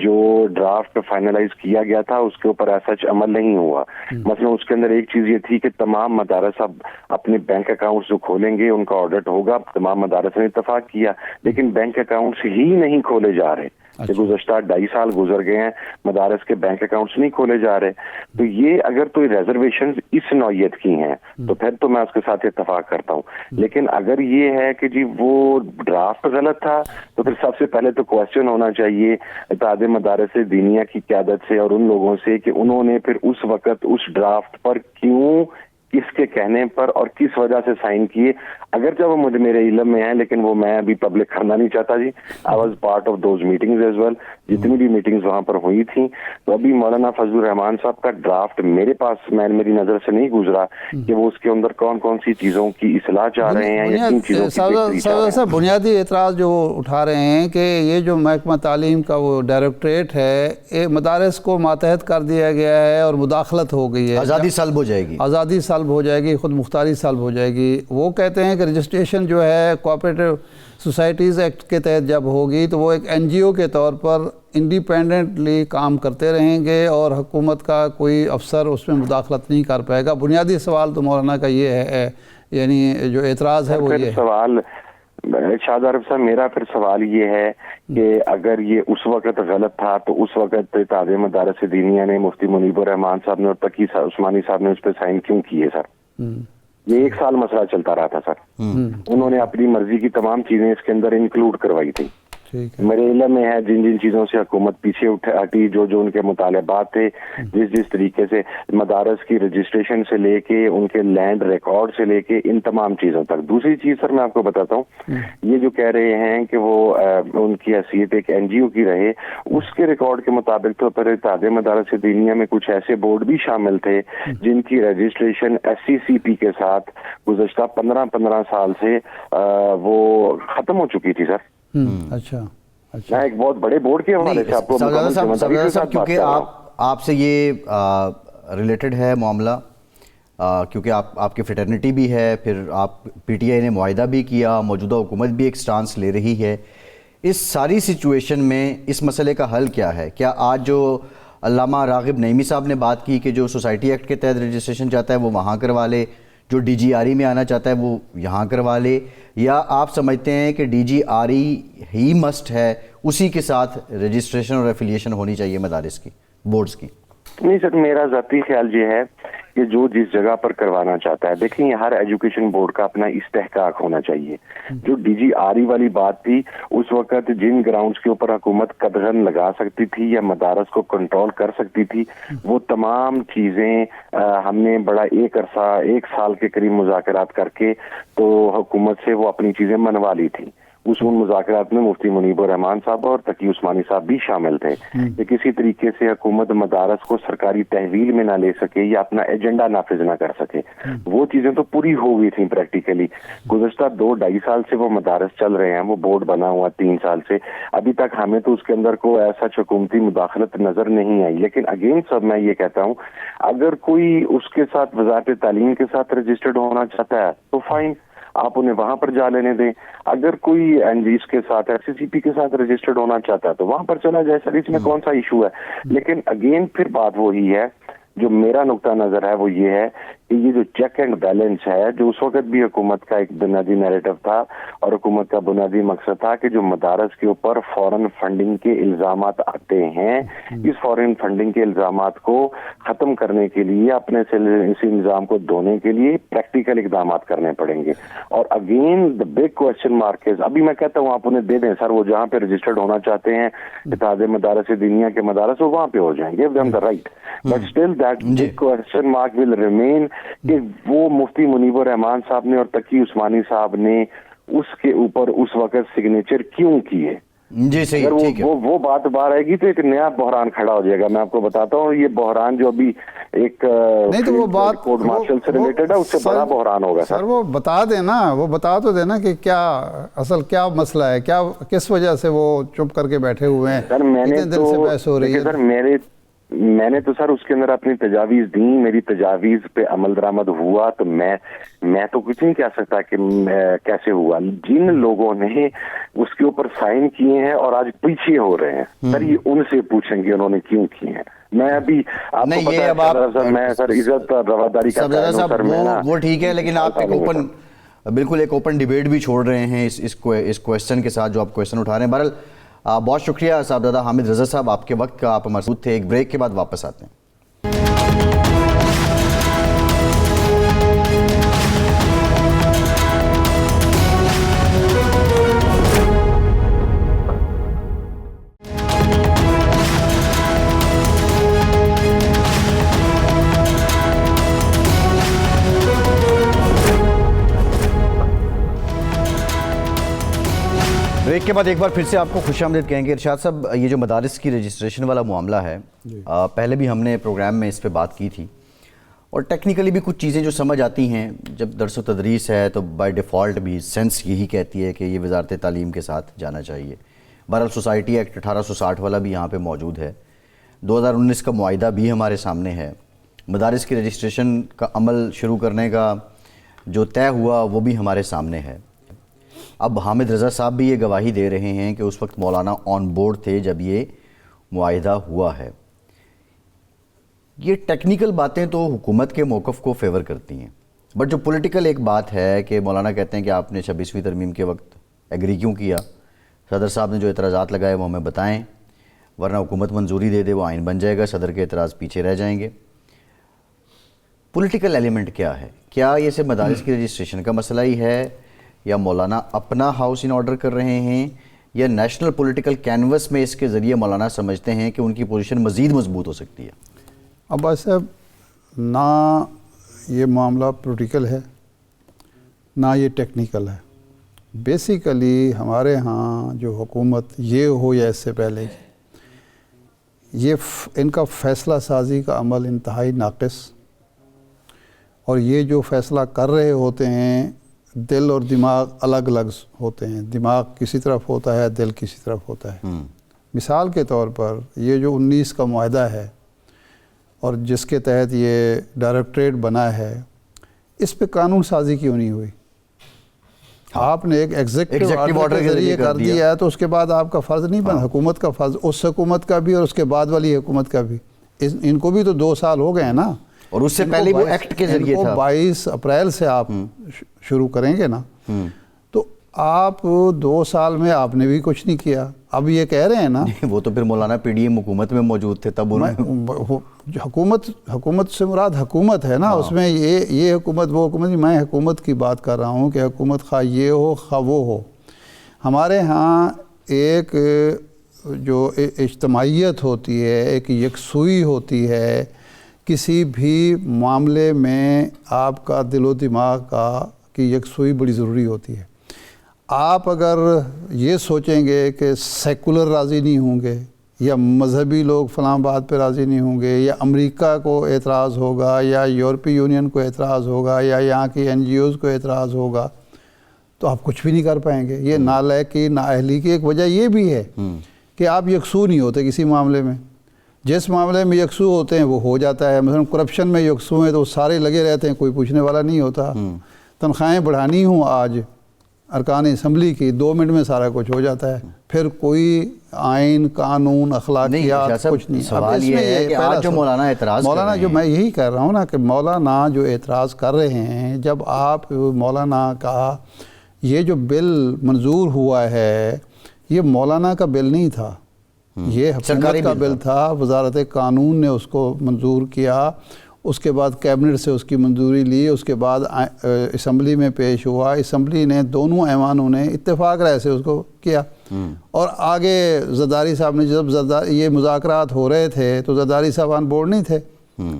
جو ڈرافٹ فائنلائز کیا گیا تھا اس کے اوپر ایسا عمل نہیں ہوا. مثلا اس کے اندر ایک چیز یہ تھی کہ تمام مدارس اب اپنے بینک اکاؤنٹس جو کھولیں گے ان کا آڈٹ ہوگا. تمام مدارس نے اتفاق کیا, لیکن بینک اکاؤنٹس ہی نہیں کھولے جا رہے. گزشتہ 2.5 سال گزر گئے ہیں, مدارس کے بینک اکاؤنٹس نہیں کھولے جا رہے. تو یہ اگر تو ریزرویشنز اس نوعیت کی ہیں تو پھر تو میں اس کے ساتھ اتفاق کرتا ہوں. لیکن اگر یہ ہے کہ جی وہ ڈرافٹ غلط تھا تو پھر سب سے پہلے تو کوشچن ہونا چاہیے اتحاد مدارس دینیہ کی قیادت سے اور ان لوگوں سے کہ انہوں نے پھر اس وقت اس ڈرافٹ پر کیوں, کس کے کہنے پر اور کس وجہ سے سائن کیے. اگرچہ وہ مجھے میرے علم میں ہے لیکن وہ میں ابھی پبلک کرنا نہیں چاہتا. جی I was part of those meetings as well, جتنی بھی میٹنگز وہاں پر ہوئی تھیں. تو ابھی مولانا فضل الرحمان صاحب کا ڈرافٹ میرے پاس, میری نظر سے نہیں گزرا کہ وہ اس کے اندر کون کون سی چیزوں کی اصلاح چاہ رہے ہیں یا کن چیزوں کی. بنیادی اعتراض جو اٹھا رہے ہیں کہ یہ جو محکمہ تعلیم کا وہ ڈائریکٹریٹ ہے, مدارس کو ماتحت کر دیا گیا ہے اور مداخلت ہو گئی ہے, آزادی سلب ہو جائے گی, آزادی سلب ہو جائے گی, خود مختاری سلب ہو جائے گی. وہ کہتے ہیں کہ رجسٹریشن جو ہے کوآپریٹو سوسائٹیز ایکٹ کے تحت جب ہوگی تو وہ ایک NGO کے طور پر انڈیپینڈنٹلی کام کرتے رہیں گے اور حکومت کا کوئی افسر اس میں مداخلت نہیں کر پائے گا. بنیادی سوال تو مولانا کا یہ ہے, یعنی جو اعتراض ہے وہ یہ سوال ارشاد عارف صاحب, میرا پھر سوال یہ ہے کہ اگر یہ اس وقت غلط تھا تو اس وقت اتحاد مدارس دینیہ نے, مفتی منیب الرحمان صاحب نے اور تقی عثمانی صاحب نے اس پہ سائن کیوں کیے سر؟ یہ 1 سال مسئلہ چلتا رہا تھا سر. انہوں نے اپنی مرضی کی تمام چیزیں اس کے اندر انکلوڈ کروائی تھی. میرے علم میں ہے جن جن چیزوں سے حکومت پیچھے ہٹی، جو جو ان کے مطالبات تھے، جس طریقے سے مدارس کی رجسٹریشن سے لے کے ان کے لینڈ ریکارڈ سے لے کے ان تمام چیزوں تک۔ دوسری چیز سر میں آپ کو بتاتا ہوں، یہ جو کہہ رہے ہیں کہ وہ ان کی حیثیت ایک این جی او کی رہے، اس کے ریکارڈ کے مطابق تو پر اتحاد مدارس دینیہ میں کچھ ایسے بورڈ بھی شامل تھے جن کی رجسٹریشن ایس سی سی پی کے ساتھ گزشتہ 15 سال سے وہ ختم ہو چکی تھی سر۔ اچھا میں ایک بہت بڑے بورڈ کے حوالے سے آپ کو کیونکہ آپ سے یہ ریلیٹڈ ہے معاملہ، کیونکہ آپ کی فریٹرنٹی بھی ہے، پھر آپ پی ٹی آئی نے معاہدہ بھی کیا، موجودہ حکومت بھی ایک سٹانس لے رہی ہے، اس ساری سچویشن میں اس مسئلے کا حل کیا ہے؟ کیا آج جو علامہ راغب نعیمی صاحب نے بات کی کہ جو سوسائٹی ایکٹ کے تحت رجسٹریشن چاہتا ہے وہ وہاں کروا لے، جو ڈی جی آر ای میں آنا چاہتا ہے وہ یہاں کروا لے، یا آپ سمجھتے ہیں کہ ڈی جی آر ای ہی مسٹ ہے، اسی کے ساتھ رجسٹریشن اور ایفیلیشن ہونی چاہیے مدارس کی، بورڈز کی؟ نہیں سر، میرا ذاتی خیال یہ ہے کہ جو جس جگہ پر کروانا چاہتا ہے، دیکھیں یہ ہر ایجوکیشن بورڈ کا اپنا استحقاق ہونا چاہیے۔ جو ڈی جی آر ای والی بات تھی، اس وقت جن گراؤنڈز کے اوپر حکومت قدغن لگا سکتی تھی یا مدارس کو کنٹرول کر سکتی تھی، وہ تمام چیزیں ہم نے بڑا ایک سال کے قریب مذاکرات کر کے تو حکومت سے وہ اپنی چیزیں منوا لی تھی۔ ان مذاکرات میں مفتی منیب الرحمان صاحب اور تقی عثمانی صاحب بھی شامل تھے کہ کسی طریقے سے حکومت مدارس کو سرکاری تحویل میں نہ لے سکے یا اپنا ایجنڈا نافذ نہ کر سکے۔ وہ چیزیں تو پوری ہو گئی تھیں پریکٹیکلی۔ گزشتہ 2-2.5 سال سے وہ مدارس چل رہے ہیں، وہ بورڈ بنا ہوا 3 سال سے، ابھی تک ہمیں تو اس کے اندر کوئی ایسا حکومتی مداخلت نظر نہیں آئی۔ لیکن اگین سب میں یہ کہتا ہوں، اگر کوئی اس کے ساتھ وزارت تعلیم کے ساتھ رجسٹرڈ ہونا چاہتا ہے تو فائن، آپ انہیں وہاں پر جا لینے دیں۔ اگر کوئی این جیز کے ساتھ ایس سی سی پی کے ساتھ رجسٹرڈ ہونا چاہتا ہے تو وہاں پر چلا جائے سر، اس میں کون سا ایشو ہے؟ لیکن اگین پھر بات وہی ہے، جو میرا نقطہ نظر ہے وہ یہ ہے کہ یہ جو چیک اینڈ بیلنس ہے، جو اس وقت بھی حکومت کا ایک بنیادی نیریٹو تھا اور حکومت کا بنیادی مقصد تھا کہ جو مدارس کے اوپر فورن فنڈنگ کے الزامات آتے ہیں، اس فورن فنڈنگ کے الزامات کو ختم کرنے کے لیے، اپنے سے اس نظام کو دھونے کے لیے پریکٹیکل اقدامات کرنے پڑیں گے۔ اور again the big question mark ہے، ابھی میں کہتا ہوں آپ انہیں دے دیں سر، وہ جہاں پہ رجسٹرڈ ہونا چاہتے ہیں اتحاد مدارس دینیہ کے مدارس، وہ وہاں پہ ہو جائیں گے، give them the right. But still that big question mark will remain کہ وہ مفتی منیب الرحمان صاحب نے اور تقی عثمانی صاحب نے اس کے اوپر اس وقت سگنیچر کیوں کیے؟ جی صحیح، ٹھیک ہے۔ وہ بات باہر آئے گی تو ایک نیا بحران کھڑا ہو جائے گا۔ میں آپ کو بتاتا ہوں، یہ بحران جو ابھی ایک نہیں تو وہ بات کورٹ مارشل سے ریلیٹڈ ہے، اس سے بڑا بحران ہوگا سر۔ وہ بتا دیں نا، وہ بتا تو دینا کہ کیا اصل کیا مسئلہ ہے، کیا کس وجہ سے وہ چپ کر کے بیٹھے ہوئے ہیں، سر میں نے تو سر اس کے اندر اپنی تجاویز دیں، میری تجاویز پہ عمل درآمد ہوا تو میں تو کچھ نہیں کہہ سکتا کہ کیسے ہوا۔ جن لوگوں نے اس کے اوپر سائن کیے ہیں اور آج پیچھے ہو رہے ہیں سر، یہ ان سے پوچھیں گے انہوں نے کیوں کیے ہیں۔ میں ابھی آپ کو پتا ہے سر، میں سر عزت اور رواداری کا قائل ہوں سر، میں وہ ٹھیک ہے، لیکن آپ ایک اوپن، بالکل ایک اوپن ڈیبیٹ بھی چھوڑ رہے ہیں اس کویسچن کے ساتھ جو آپ کویسچن اٹھا رہے ہیں۔ بہرحال بہت شکریہ صاحبزادہ حامد رضا صاحب، آپ کے وقت کا آپ مربوط تھے۔ ایک بریک کے بعد واپس آتے ہیں۔ بریک کے بعد ایک بار پھر سے آپ کو خوش آمدید کہیں گے۔ ارشاد صاحب، یہ جو مدارس کی رجسٹریشن والا معاملہ ہے، پہلے بھی ہم نے پروگرام میں اس پہ بات کی تھی، اور ٹیکنیکلی بھی کچھ چیزیں جو سمجھ آتی ہیں، جب درس و تدریس ہے تو بائی ڈیفالٹ بھی سینس یہی کہتی ہے کہ یہ وزارت تعلیم کے ساتھ جانا چاہیے۔ بہرحال سوسائٹی ایکٹ 1860 والا بھی یہاں پہ موجود ہے، 2019 کا معاہدہ بھی ہمارے سامنے ہے، مدارس کی رجسٹریشن کا عمل شروع کرنے کا جو طے ہوا وہ بھی ہمارے سامنے ہے۔ اب حامد رضا صاحب بھی یہ گواہی دے رہے ہیں کہ اس وقت مولانا آن بورڈ تھے جب یہ معاہدہ ہوا ہے۔ یہ ٹیکنیکل باتیں تو حکومت کے موقف کو فیور کرتی ہیں، بٹ جو پولیٹیکل ایک بات ہے کہ مولانا کہتے ہیں کہ آپ نے 26ویں ترمیم کے وقت ایگری کیوں کیا، صدر صاحب نے جو اعتراضات لگائے وہ ہمیں بتائیں، ورنہ حکومت منظوری دے دے وہ آئین بن جائے گا، صدر کے اعتراض پیچھے رہ جائیں گے۔ پولیٹیکل ایلیمنٹ کیا ہے؟ کیا یہ صرف مدارس کی رجسٹریشن کا مسئلہ ہی ہے، یا مولانا اپنا ہاؤس ان آرڈر کر رہے ہیں، یا نیشنل پولیٹیکل کینوس میں اس کے ذریعے مولانا سمجھتے ہیں کہ ان کی پوزیشن مزید مضبوط ہو سکتی ہے؟ عباس صاحب، نہ یہ معاملہ پولیٹیکل ہے نہ یہ ٹیکنیکل ہے. بیسیکلی ہمارے ہاں جو حکومت یہ ہو یا اس سے پہلے یہ ان کا فیصلہ سازی کا عمل انتہائی ناقص، اور یہ جو فیصلہ کر رہے ہوتے ہیں دل اور دماغ الگ الگ ہوتے ہیں. دماغ کسی طرف ہوتا ہے، دل کسی طرف ہوتا ہے. مثال کے طور پر یہ جو 19 کا معاہدہ ہے اور جس کے تحت یہ ڈائریکٹریٹ بنا ہے، اس پہ قانون سازی کیوں نہیں ہوئی؟ آپ نے ایک ایگزیکٹو آرڈر کے ذریعے کر دیا ہے تو اس کے بعد آپ کا فرض نہیں بنا، حکومت کا فرض، اس حکومت کا بھی اور اس کے بعد والی حکومت کا بھی. ان کو بھی تو 2 سال ہو گئے ہیں نا، اور اس سے پہلے وہ ایکٹ کے ذریعے تھا. 22 اپریل سے آپ شروع کریں گے نا، تو آپ 2 سال میں آپ نے بھی کچھ نہیں کیا. اب یہ کہہ رہے ہیں نا، وہ تو پھر مولانا پی ڈی ایم حکومت میں موجود تھے تب حکومت سے مراد حکومت ہے نا، اس میں یہ حکومت وہ حکومت، میں حکومت کی بات کر رہا ہوں کہ حکومت خواہ یہ ہو خواہ وہ ہو. ہمارے ہاں ایک جو اجتماعیت ہوتی ہے، ایک یکسوئی ہوتی ہے، کسی بھی معاملے میں آپ کا دل و دماغ کی یکسوئی بڑی ضروری ہوتی ہے. آپ اگر یہ سوچیں گے کہ سیکولر راضی نہیں ہوں گے یا مذہبی لوگ فلاں بات پہ راضی نہیں ہوں گے یا امریکہ کو اعتراض ہوگا یا یورپی یونین کو اعتراض ہوگا یا یہاں کی NGOs کو اعتراض ہوگا تو آپ کچھ بھی نہیں کر پائیں گے. یہ نالائقی نااہلی کی ایک وجہ یہ بھی ہے کہ آپ یکسو نہیں ہوتے کسی معاملے میں. جس معاملے میں یکسو ہوتے ہیں وہ ہو جاتا ہے. مثلا کرپشن میں یکسو ہیں تو سارے لگے رہتے ہیں، کوئی پوچھنے والا نہیں ہوتا. تنخواہیں بڑھانی ہوں آج ارکان اسمبلی کی، 2 منٹ میں سارا کچھ ہو جاتا ہے. پھر کوئی آئین قانون اخلاقیات کچھ نہیں. سوال یہ ہے کہ آج جو مولانا اعتراض مولانا جو میں یہی کہہ رہا ہوں نا کہ مولانا جو اعتراض کر رہے ہیں، جب آپ مولانا کا یہ جو بل منظور ہوا ہے یہ مولانا کا بل نہیں تھا، یہ حکومت کا بل تھا. وزارت قانون نے اس کو منظور کیا، اس کے بعد کیبنٹ سے اس کی منظوری لی، اس کے بعد اسمبلی میں پیش ہوا. اسمبلی نے دونوں ایوانوں نے اتفاق رائے سے اس کو کیا. اور آگے زرداری صاحب نے جب یہ مذاکرات ہو رہے تھے تو زرداری صاحب آن بورڈ نہیں تھے،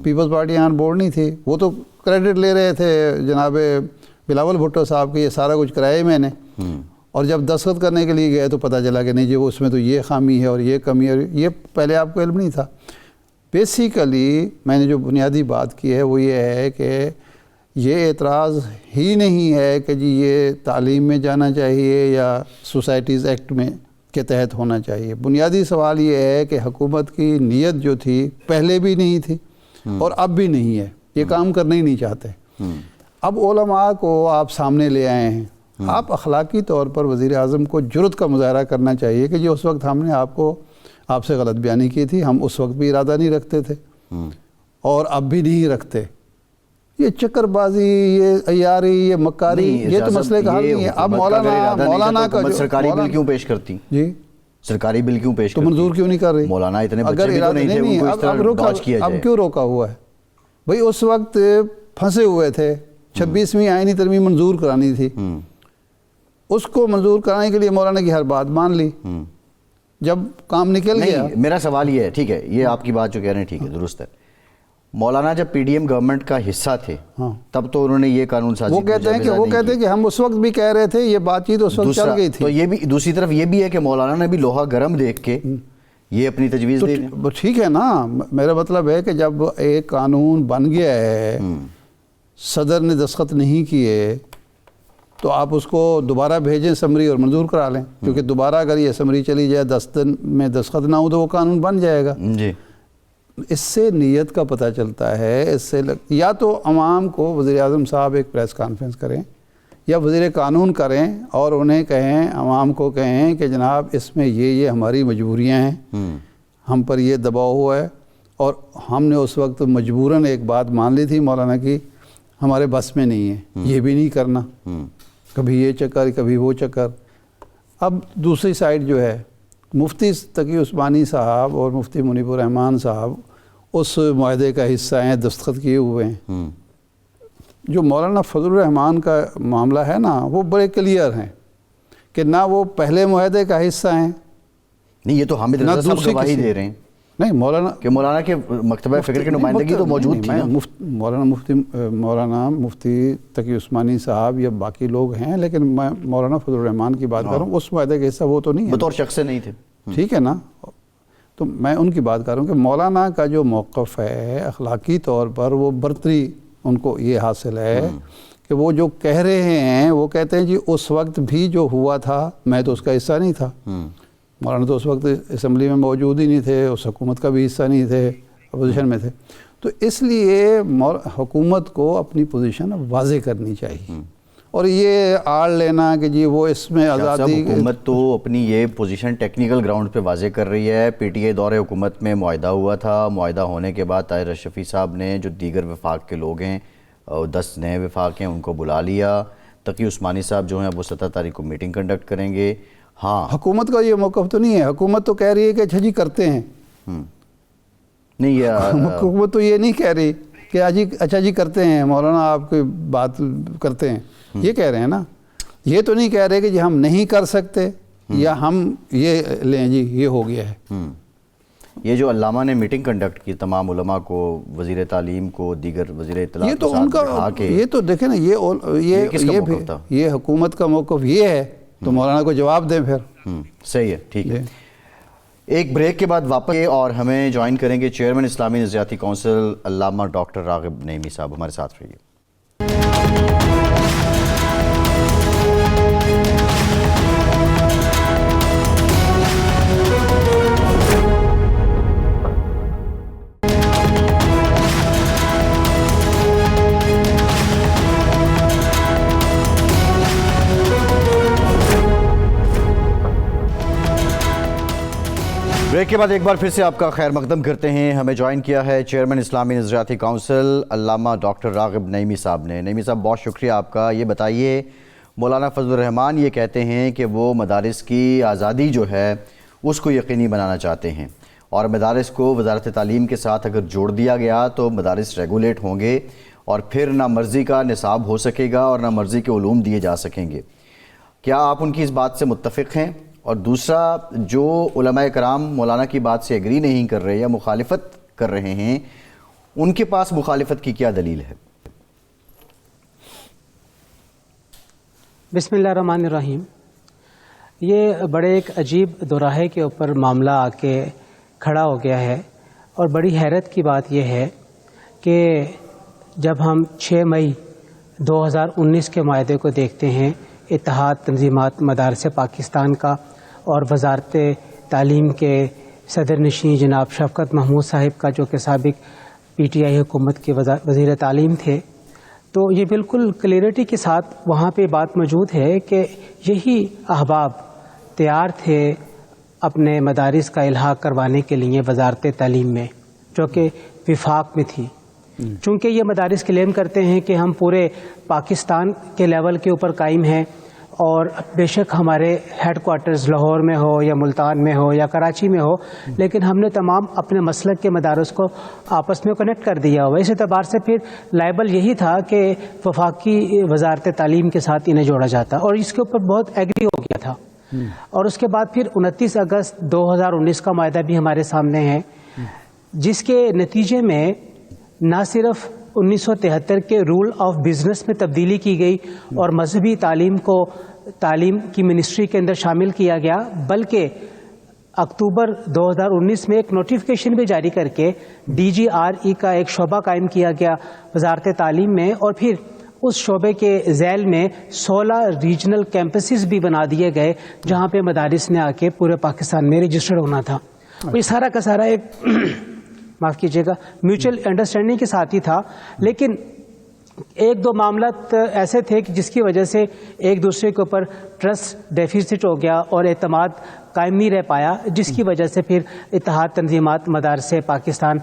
پیپلز پارٹی آن بورڈ نہیں تھی. وہ تو کریڈٹ لے رہے تھے جناب بلاول بھٹو صاحب کے، یہ سارا کچھ کرایا میں نے. اور جب دستخط کرنے کے لیے گئے تو پتہ چلا کہ نہیں جی وہ اس میں تو یہ خامی ہے اور یہ کمی ہے، یہ پہلے آپ کو علم نہیں تھا. بیسیکلی میں نے جو بنیادی بات کی ہے وہ یہ ہے کہ یہ اعتراض ہی نہیں ہے کہ جی یہ تعلیم میں جانا چاہیے یا سوسائٹیز ایکٹ میں کے تحت ہونا چاہیے. بنیادی سوال یہ ہے کہ حکومت کی نیت جو تھی پہلے بھی نہیں تھی اور اب بھی نہیں ہے، یہ کام کرنا ہی نہیں چاہتے. اب علماء کو آپ سامنے لے آئے ہیں، آپ اخلاقی طور پر وزیر اعظم کو جرأت کا مظاہرہ کرنا چاہیے کہ جی اس وقت ہم نے آپ سے غلط بیانی کی تھی، ہم اس وقت بھی ارادہ نہیں رکھتے تھے اور اب بھی نہیں رکھتے. یہ چکر بازی، یہ عیاری، یہ مکاری، یہ تو مسئلے کا حل نہیں ہے. اب مولانا کا سرکاری بل کیوں پیش کرتی؟ جی سرکاری بل کیوں پیش تو منظور کیوں نہیں کر رہی؟ مولانا اتنے بچے بھی تو نہیں تھے ان کو اس طرح ڈاج کیا جائے. اب کیوں روکا ہوا ہے بھئی؟ اس وقت پھنسے ہوئے تھے، 26ویں آئینی ترمیم منظور کرانی تھی، اس کو منظور کرانے کے لیے مولانا کی ہر بات مان لی. جب کام نکل گیا، میرا سوال یہ ہے، ٹھیک ہے یہ آپ کی بات جو کہہ رہے ہیں ٹھیک ہے، درست ہے. مولانا جب پی ڈی ایم گورنمنٹ کا حصہ تھے تب تو انہوں نے یہ قانون سازی، وہ کہتے ہیں کہ ہم اس وقت بھی کہہ رہے تھے، یہ بات چیت اس وقت چل گئی تھی. تو یہ بھی دوسری طرف یہ بھی ہے کہ مولانا نے بھی لوہا گرم دیکھ کے یہ اپنی تجویز دے دی. ٹھیک ہے نا، میرا مطلب ہے کہ جب ایک قانون بن گیا ہے، صدر نے دستخط نہیں کیے تو آپ اس کو دوبارہ بھیجیں اسمبلی اور منظور کرا لیں، کیونکہ دوبارہ اگر یہ اسمبلی چلی جائے 10 دن میں دستخط نہ ہو تو وہ قانون بن جائے گا. جی اس سے نیت کا پتہ چلتا ہے. اس سے یا تو عوام کو وزیر اعظم صاحب ایک پریس کانفرنس کریں یا وزیر قانون کریں اور انہیں کہیں، عوام کو کہیں کہ جناب اس میں یہ ہماری مجبوریاں ہیں، ہم پر یہ دباؤ ہوا ہے اور ہم نے اس وقت مجبوراً ایک بات مان لی تھی مولانا کی، ہمارے بس میں نہیں ہے، یہ بھی نہیں کرنا، کبھی یہ چکر کبھی وہ چکر. اب دوسری سائڈ جو ہے، مفتی تقی عثمانی صاحب اور مفتی منیب الرحمان صاحب اس معاہدے کا حصہ ہیں، دستخط کیے ہوئے ہیں. جو مولانا فضل الرحمان کا معاملہ ہے نا وہ بڑے کلیئر ہیں کہ نہ وہ پہلے معاہدے کا حصہ ہیں نہیں، یہ تو حامد رضا صاحب گواہی دے رہے ہیں نہیں مولانا کے مکتبہ فکر کی نمائندگی تو موجود تھی نا. مولانا مفتی تقی عثمانی صاحب یا باقی لوگ ہیں، لیکن میں مولانا فضل الرحمان کی بات کر رہا ہوں. اس معاہدے کا حصہ وہ تو نہیں ہے، بطور شخص سے نہیں تھے. ٹھیک ہے نا. تو میں ان کی بات کر رہا ہوں کہ مولانا کا جو موقف ہے اخلاقی طور پر وہ برتری ان کو یہ حاصل ہے کہ وہ جو کہہ رہے ہیں وہ کہتے ہیں جی اس وقت بھی جو ہوا تھا میں تو اس کا حصہ نہیں تھا. مولانا تو اس وقت اسمبلی میں موجود ہی نہیں تھے، اس حکومت کا بھی حصہ نہیں تھے، اپوزیشن میں تھے. تو اس لیے حکومت کو اپنی پوزیشن واضح کرنی چاہیے، اور یہ آڑ لینا کہ جی وہ اس میں آزادی. حکومت تو اپنی یہ پوزیشن ٹیکنیکل گراؤنڈ پہ واضح کر رہی ہے. پی ٹی آئی دور حکومت میں معاہدہ ہوا تھا، معاہدہ ہونے کے بعد طاہر اشرفی صاحب نے جو دیگر وفاق کے لوگ ہیں 10 نئے وفاق ہیں ان کو بلا لیا. تقی عثمانی صاحب جو ہیں وہ 17 تاریخ کو میٹنگ کنڈکٹ کریں گے. ہاں، حکومت کا یہ موقف تو نہیں ہے. حکومت تو کہہ رہی ہے کہ اچھا جی کرتے ہیں. نہیں، حکومت تو یہ نہیں کہہ رہی کہ اچھا جی کرتے ہیں، مولانا آپ کی بات کرتے ہیں، یہ کہہ رہے ہیں نا. یہ تو نہیں کہہ رہے کہ جی ہم نہیں کر سکتے یا ہم یہ لیں جی یہ ہو گیا ہے. یہ جو علامہ نے میٹنگ کنڈکٹ کی تمام علماء کو، وزیر تعلیم کو، دیگر وزیر اطلاعات، یہ تو ان کا، یہ تو دیکھیں نا یہ حکومت کا موقف یہ ہے تو مولانا کو جواب دیں پھر. صحیح ہے، ٹھیک ہے. ایک بریک کے بعد واپس اور ہمیں جوائن کریں گے چیئرمین اسلامی نظریاتی کونسل علامہ ڈاکٹر راغب نعیمی صاحب. ہمارے ساتھ رہیے. بریک کے بعد ایک بار پھر سے آپ کا خیر مقدم کرتے ہیں. ہمیں جوائن کیا ہے چیئرمین اسلامی نظریاتی کونسل علامہ ڈاکٹر راغب نعیمی صاحب نے. نعیمی صاحب بہت شکریہ آپ کا. یہ بتائیے، مولانا فضل الرحمان یہ کہتے ہیں کہ وہ مدارس کی آزادی جو ہے اس کو یقینی بنانا چاہتے ہیں، اور مدارس کو وزارت تعلیم کے ساتھ اگر جوڑ دیا گیا تو مدارس ریگولیٹ ہوں گے اور پھر نہ مرضی کا نصاب ہو سکے گا اور نہ مرضی کے علوم دیے جا سکیں گے. کیا آپ ان کی اس بات سے متفق ہیں؟ اور دوسرا، جو علماء کرام مولانا کی بات سے ایگری نہیں کر رہے یا مخالفت کر رہے ہیں، ان کے پاس مخالفت کی کیا دلیل ہے؟ بسم اللہ الرحمن الرحیم. یہ بڑے ایک عجیب دوراہے کے اوپر معاملہ آ کے کھڑا ہو گیا ہے، اور بڑی حیرت کی بات یہ ہے کہ جب ہم 6 مئی 2019 کے معاہدے کو دیکھتے ہیں، اتحاد تنظیمات مدارس پاکستان کا اور وزارت تعلیم کے صدر نشین جناب شفقت محمود صاحب کا، جو کہ سابق پی ٹی آئی حکومت کے وزیر تعلیم تھے، تو یہ بالکل کلیئرٹی کے ساتھ وہاں پہ بات موجود ہے کہ یہی احباب تیار تھے اپنے مدارس کا الحاق کروانے کے لیے وزارت تعلیم میں، جو کہ وفاق میں تھی. چونکہ یہ مدارس کلیم کرتے ہیں کہ ہم پورے پاکستان کے لیول کے اوپر قائم ہیں، اور بے شک ہمارے ہیڈ کوارٹرز لاہور میں ہو یا ملتان میں ہو یا کراچی میں ہو، لیکن ہم نے تمام اپنے مسلک کے مدارس کو آپس میں کنیکٹ کر دیا ہوا. اس اعتبار سے پھر لائبل یہی تھا کہ وفاقی وزارت تعلیم کے ساتھ انہیں جوڑا جاتا، اور اس کے اوپر بہت ایگری ہو گیا تھا. اور اس کے بعد پھر 29 اگست 2019 کا معاہدہ بھی ہمارے سامنے ہے، جس کے نتیجے میں نہ صرف 1973 کے رول آف بزنس میں تبدیلی کی گئی اور مذہبی تعلیم کو تعلیم کی منسٹری کے اندر شامل کیا گیا، بلکہ اکتوبر 2019 میں ایک نوٹیفیکیشن بھی جاری کر کے DGRE کا ایک شعبہ قائم کیا گیا وزارت تعلیم میں، اور پھر اس شعبے کے ذیل میں 16 ریجنل کیمپسز بھی بنا دیے گئے جہاں پہ مدارس نے آ کے پورے پاکستان میں رجسٹرڈ ہونا تھا. یہ سارا کا سارا ایک معاف کیجیے گا میوچل انڈرسٹینڈنگ کے ساتھ ہی تھا. لیکن ایک دو معاملات ایسے تھے کہ جس کی وجہ سے ایک دوسرے کے اوپر ٹرسٹ ڈیفیسٹ ہو گیا اور اعتماد قائم نہیں رہ پایا، جس کی وجہ سے پھر اتحاد تنظیمات مدارس پاکستان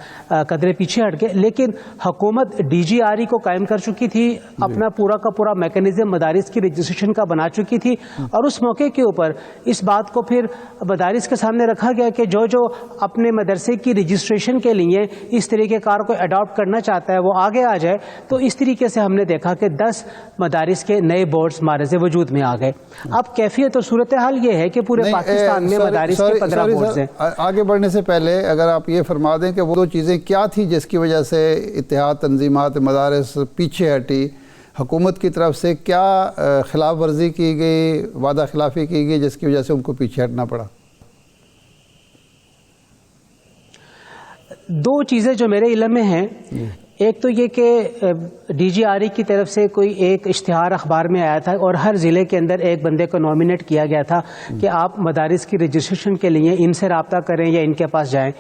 قدرے پیچھے ہٹ گئے. لیکن حکومت DGRE کو قائم کر چکی تھی، اپنا پورا کا پورا میکانزم مدارس کی رجسٹریشن کا بنا چکی تھی، اور اس موقع کے اوپر اس بات کو پھر مدارس کے سامنے رکھا گیا کہ جو اپنے مدرسے کی رجسٹریشن کے لیے اس طریقہ کار کو اڈاپٹ کرنا چاہتا ہے وہ آگے آ جائے. تو اس طریقے سے ہم نے دیکھا کہ 10 مدارس کے نئے بورڈز معرض وجود میں آ گئے. اب کیفیت اور صورتحال یہ ہے کہ پورے پاکستان میں مدارس کے 15 بورڈز ہیں. آگے بڑھنے سے پہلے اگر آپ یہ فرما دیں کہ وہ دو چیزیں کیا تھی جس کی وجہ سے اتحاد تنظیمات مدارس پیچھے ہٹی، حکومت کی طرف سے کیا خلاف ورزی کی گئی، وعدہ خلافی کی گئی جس کی وجہ سے ان کو پیچھے ہٹنا پڑا؟ دو چیزیں جو میرے علم میں ہیں، ایک تو یہ کہ DGRE کی طرف سے کوئی ایک اشتہار اخبار میں آیا تھا اور ہر ضلع کے اندر ایک بندے کو نامینیٹ کیا گیا تھا کہ آپ مدارس کی رجسٹریشن کے لیے ان سے رابطہ کریں یا ان کے پاس جائیں.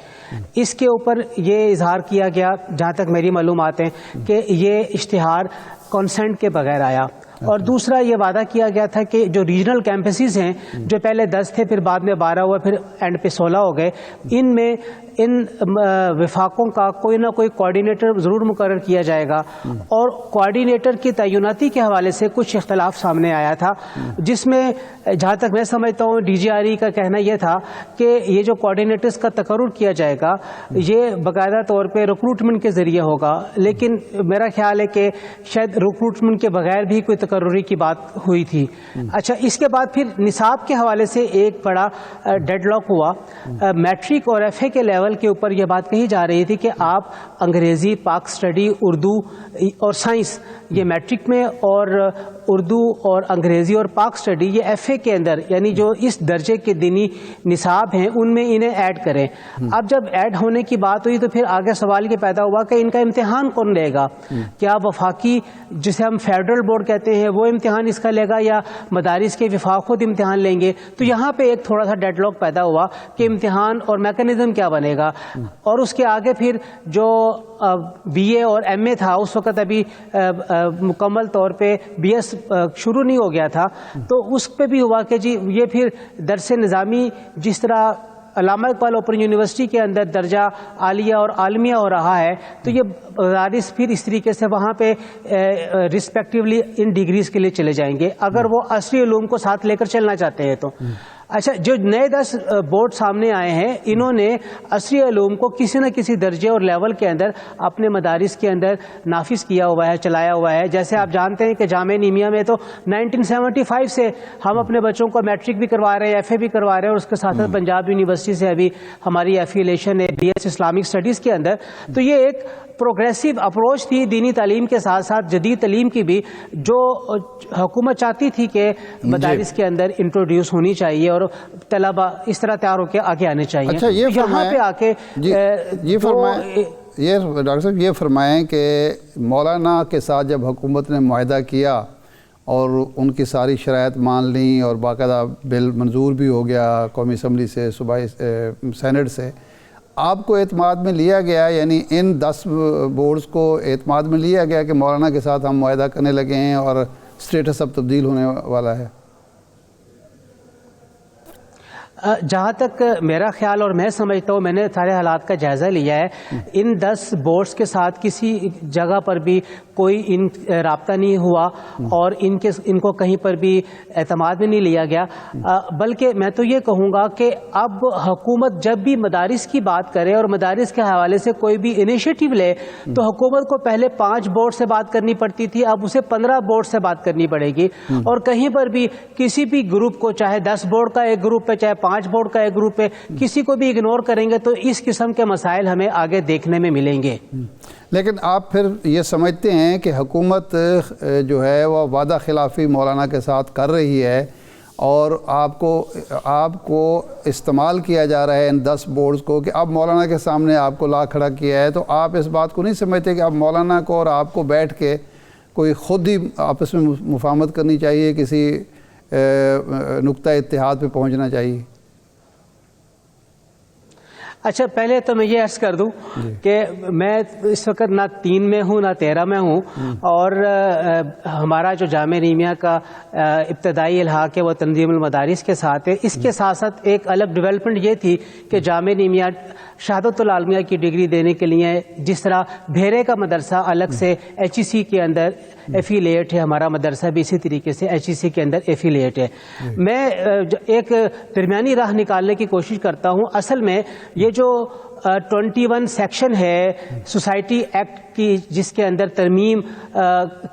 اس کے اوپر یہ اظہار کیا گیا، جہاں تک میری معلومات ہیں، کہ یہ اشتہار کنسنٹ کے بغیر آیا. اور دوسرا یہ وعدہ کیا گیا تھا کہ جو ریجنل کیمپسز ہیں، جو پہلے 10 تھے، پھر بعد میں 12 ہوئے، پھر اینڈ پہ 16 ہو گئے، ان میں ان وفاقوں کا کوئی نہ کوئی کوآرڈینیٹر ضرور مقرر کیا جائے گا. اور کوآرڈینیٹر کی تعیناتی کے حوالے سے کچھ اختلاف سامنے آیا تھا، جس میں جہاں تک میں سمجھتا ہوں DGRE کا کہنا یہ تھا کہ یہ جو کوآرڈینیٹرز کا تقرر کیا جائے گا یہ باقاعدہ طور پہ ریکروٹمنٹ کے ذریعے ہوگا. لیکن میرا خیال ہے کہ شاید ریکروٹمنٹ کے بغیر بھی کوئی تقرری کی بات ہوئی تھی. اچھا، اس کے بعد پھر نصاب کے حوالے سے ایک بڑا ڈیڈ لاک ہوا. میٹرک اور FA کے لیول کے اوپر یہ بات کہی جا رہی تھی کہ آپ انگریزی، پاک سٹڈی، اردو اور سائنس، یہ میٹرک میں، اور اردو اور انگریزی اور پاک سٹڈی یہ FA کے اندر، یعنی جو اس درجے کے دینی نصاب ہیں ان میں انہیں ایڈ کریں. اب جب ایڈ ہونے کی بات ہوئی تو پھر آگے سوال یہ پیدا ہوا کہ ان کا امتحان کون لے گا؟ کیا وفاقی جسے ہم فیڈرل بورڈ کہتے ہیں وہ امتحان اس کا لے گا یا مدارس کے وفاق خود امتحان لیں گے؟ تو یہاں پہ ایک تھوڑا سا ڈیڈ لاک پیدا ہوا کہ امتحان اور میکانزم کیا بنے گا. اور اس کے آگے پھر جو BA اور MA تھا اس وقت ابھی مکمل طور پہ BS شروع نہیں ہو گیا تھا، تو اس پہ بھی ہوا کہ جی یہ پھر درس نظامی جس طرح علامہ اقبال اوپن یونیورسٹی کے اندر درجہ عالیہ اور عالمیہ ہو رہا ہے، تو یہ مدارس پھر اس طریقے سے وہاں پہ رسپیکٹیولی ان ڈگریز کے لیے چلے جائیں گے اگر وہ عصری علوم کو ساتھ لے کر چلنا چاہتے ہیں تو. اچھا، جو نئے 10 بورڈ سامنے آئے ہیں انہوں نے عصری علوم کو کسی نہ کسی درجے اور لیول کے اندر اپنے مدارس کے اندر نافذ کیا ہوا ہے، چلایا ہوا ہے. جیسے آپ جانتے ہیں کہ جامعہ نیمیا میں تو 1975 سے ہم اپنے بچوں کو میٹرک بھی کروا رہے ہیں، FA بھی کروا رہے ہیں، اور اس کے ساتھ ساتھ پنجاب یونیورسٹی سے ابھی ہماری ایفیلیشن ہے BS اسلامک اسٹڈیز کے اندر. تو یہ ایک پروگریسو اپروچ تھی دینی تعلیم کے ساتھ ساتھ جدید تعلیم کی بھی، جو حکومت چاہتی تھی کہ مدارس کے اندر انٹروڈیوس ہونی چاہیے اور طلبہ اس طرح تیار ہو کے آگے آنے چاہیے. اچھا، یہاں پہ آ کے ڈاکٹر صاحب یہ فرمائیں کہ مولانا کے ساتھ جب حکومت نے معاہدہ کیا اور ان کی ساری شرائط مان لیں اور باقاعدہ بل منظور بھی ہو گیا قومی اسمبلی سے، صوبائی سینٹ سے، آپ کو اعتماد میں لیا گیا، یعنی ان 10 بورڈز کو اعتماد میں لیا گیا کہ مولانا کے ساتھ ہم معاہدہ کرنے لگے ہیں اور سٹیٹس اب تبدیل ہونے والا ہے؟ جہاں تک میرا خیال اور میں سمجھتا ہوں، میں نے سارے حالات کا جائزہ لیا ہے، ان 10 بورڈز کے ساتھ کسی جگہ پر بھی کوئی رابطہ نہیں ہوا اور ان کو کہیں پر بھی اعتماد میں نہیں لیا گیا. بلکہ میں تو یہ کہوں گا کہ اب حکومت جب بھی مدارس کی بات کرے اور مدارس کے حوالے سے کوئی بھی انیشیٹو لے تو حکومت کو پہلے 5 بورڈ سے بات کرنی پڑتی تھی، اب اسے 15 بورڈ سے بات کرنی پڑے گی. اور کہیں پر بھی کسی بھی گروپ کو، چاہے 10 بورڈ کا ایک گروپ ہے، چاہے 5 بورڈ کا ایک گروپ ہے، کسی کو بھی اگنور کریں گے تو اس قسم کے مسائل ہمیں آگے دیکھنے میں ملیں گے. لیکن آپ پھر یہ سمجھتے ہیں کہ حکومت جو ہے وہ وعدہ خلافی مولانا کے ساتھ کر رہی ہے اور آپ کو استعمال کیا جا رہا ہے ان 10 بورڈز کو کہ اب مولانا کے سامنے آپ کو لا کھڑا کیا ہے، تو آپ اس بات کو نہیں سمجھتے کہ اب مولانا کو اور آپ کو بیٹھ کے کوئی خود ہی آپس میں مفاہمت کرنی چاہیے، کسی نقطہ اتحاد پہ پہنچنا چاہیے؟ اچھا، پہلے تو میں یہ عرض کر دوں کہ میں اس وقت نہ 3 میں ہوں نہ 13 میں ہوں، اور ہمارا جو جامعہ نعیمیہ کا ابتدائی الحاق ہے وہ تنظیم المدارس کے ساتھ ہے۔ اس کے ساتھ ساتھ ایک الگ ڈیولپمنٹ یہ تھی کہ جامعہ نعیمیہ شہادت العالمیہ کی ڈگری دینے کے لیے جس طرح بھیرے کا مدرسہ الگ سے ایچ ای سی کے اندر ایفیلیٹ ہے، ہمارا مدرسہ بھی اسی طریقے سے ایچ ای سی کے اندر ایفیلیٹ ہے۔ میں ایک درمیانی راہ نکالنے کی کوشش کرتا ہوں۔ اصل میں یہ جو 21 سیکشن ہے سوسائٹی ایکٹ کی، جس کے اندر ترمیم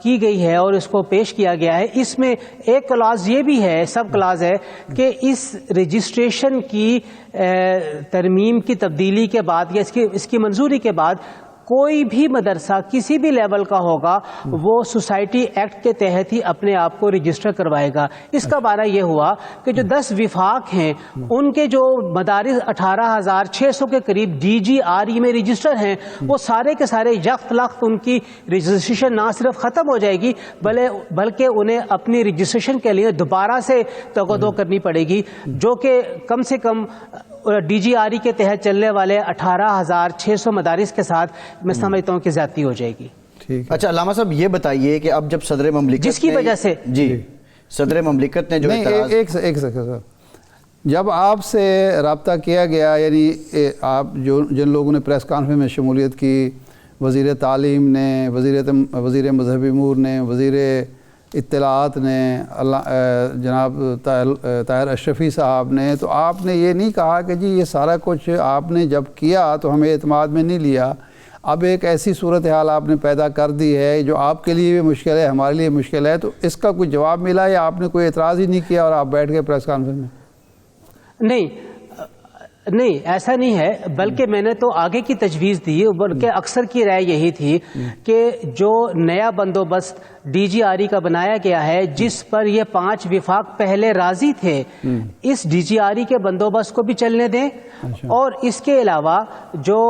کی گئی ہے اور اس کو پیش کیا گیا ہے، اس میں ایک کلاز یہ بھی ہے، سب کلاز ہے، کہ اس رجسٹریشن کی ترمیم کی تبدیلی کے بعد یا اس کی منظوری کے بعد کوئی بھی مدرسہ کسی بھی لیول کا ہوگا وہ سوسائٹی ایکٹ کے تحت ہی اپنے آپ کو رجسٹر کروائے گا۔ اس کا معنی یہ ہوا کہ جو 10 وفاق ہیں ان کے جو مدارس 18,600 کے قریب DGRE میں رجسٹر ہیں، وہ سارے کے سارے یکت لخت ان کی رجسٹریشن نہ صرف ختم ہو جائے گی بلکہ انہیں اپنی رجسٹریشن کے لیے دوبارہ سے توقع کرنی پڑے گی، جو کہ کم سے کم DGRE کے تحت چلنے والے 18,600 مدارس کے ساتھ میں سمجھتا ہوں کہ زیادتی ہو جائے گی۔ اچھا علامہ صاحب یہ بتائیے کہ اب جب صدر مملکت جس کی وجہ سے صدر مملکت نے جو ایک سیکنڈ، جب آپ سے رابطہ کیا گیا، یعنی آپ جن لوگوں نے پریس کانفرنس میں شمولیت کی، وزیر تعلیم نے، وزیر مذہبی امور نے، وزیر اطلاعات نے، جناب طاہر اشرفی صاحب نے، تو آپ نے یہ نہیں کہا کہ جی یہ سارا کچھ آپ نے جب کیا تو ہمیں اعتماد میں نہیں لیا، اب ایک ایسی صورتحال آپ نے پیدا کر دی ہے جو آپ کے لیے بھی مشکل ہے، ہمارے لیے مشکل ہے، تو اس کا کوئی جواب ملا یا آپ نے کوئی اعتراض ہی نہیں کیا اور آپ بیٹھ گئے پریس کانفرنس میں؟ نہیں، ایسا نہیں ہے، بلکہ میں نے تو آگے کی تجویز دی، بلکہ اکثر کی رائے یہی تھی کہ جو نیا بندوبست DGRE کا بنایا گیا ہے، جس پر یہ 5 وفاق پہلے راضی تھے، اس DGRE کے بندوبست کو بھی چلنے دیں، اور اس کے علاوہ جو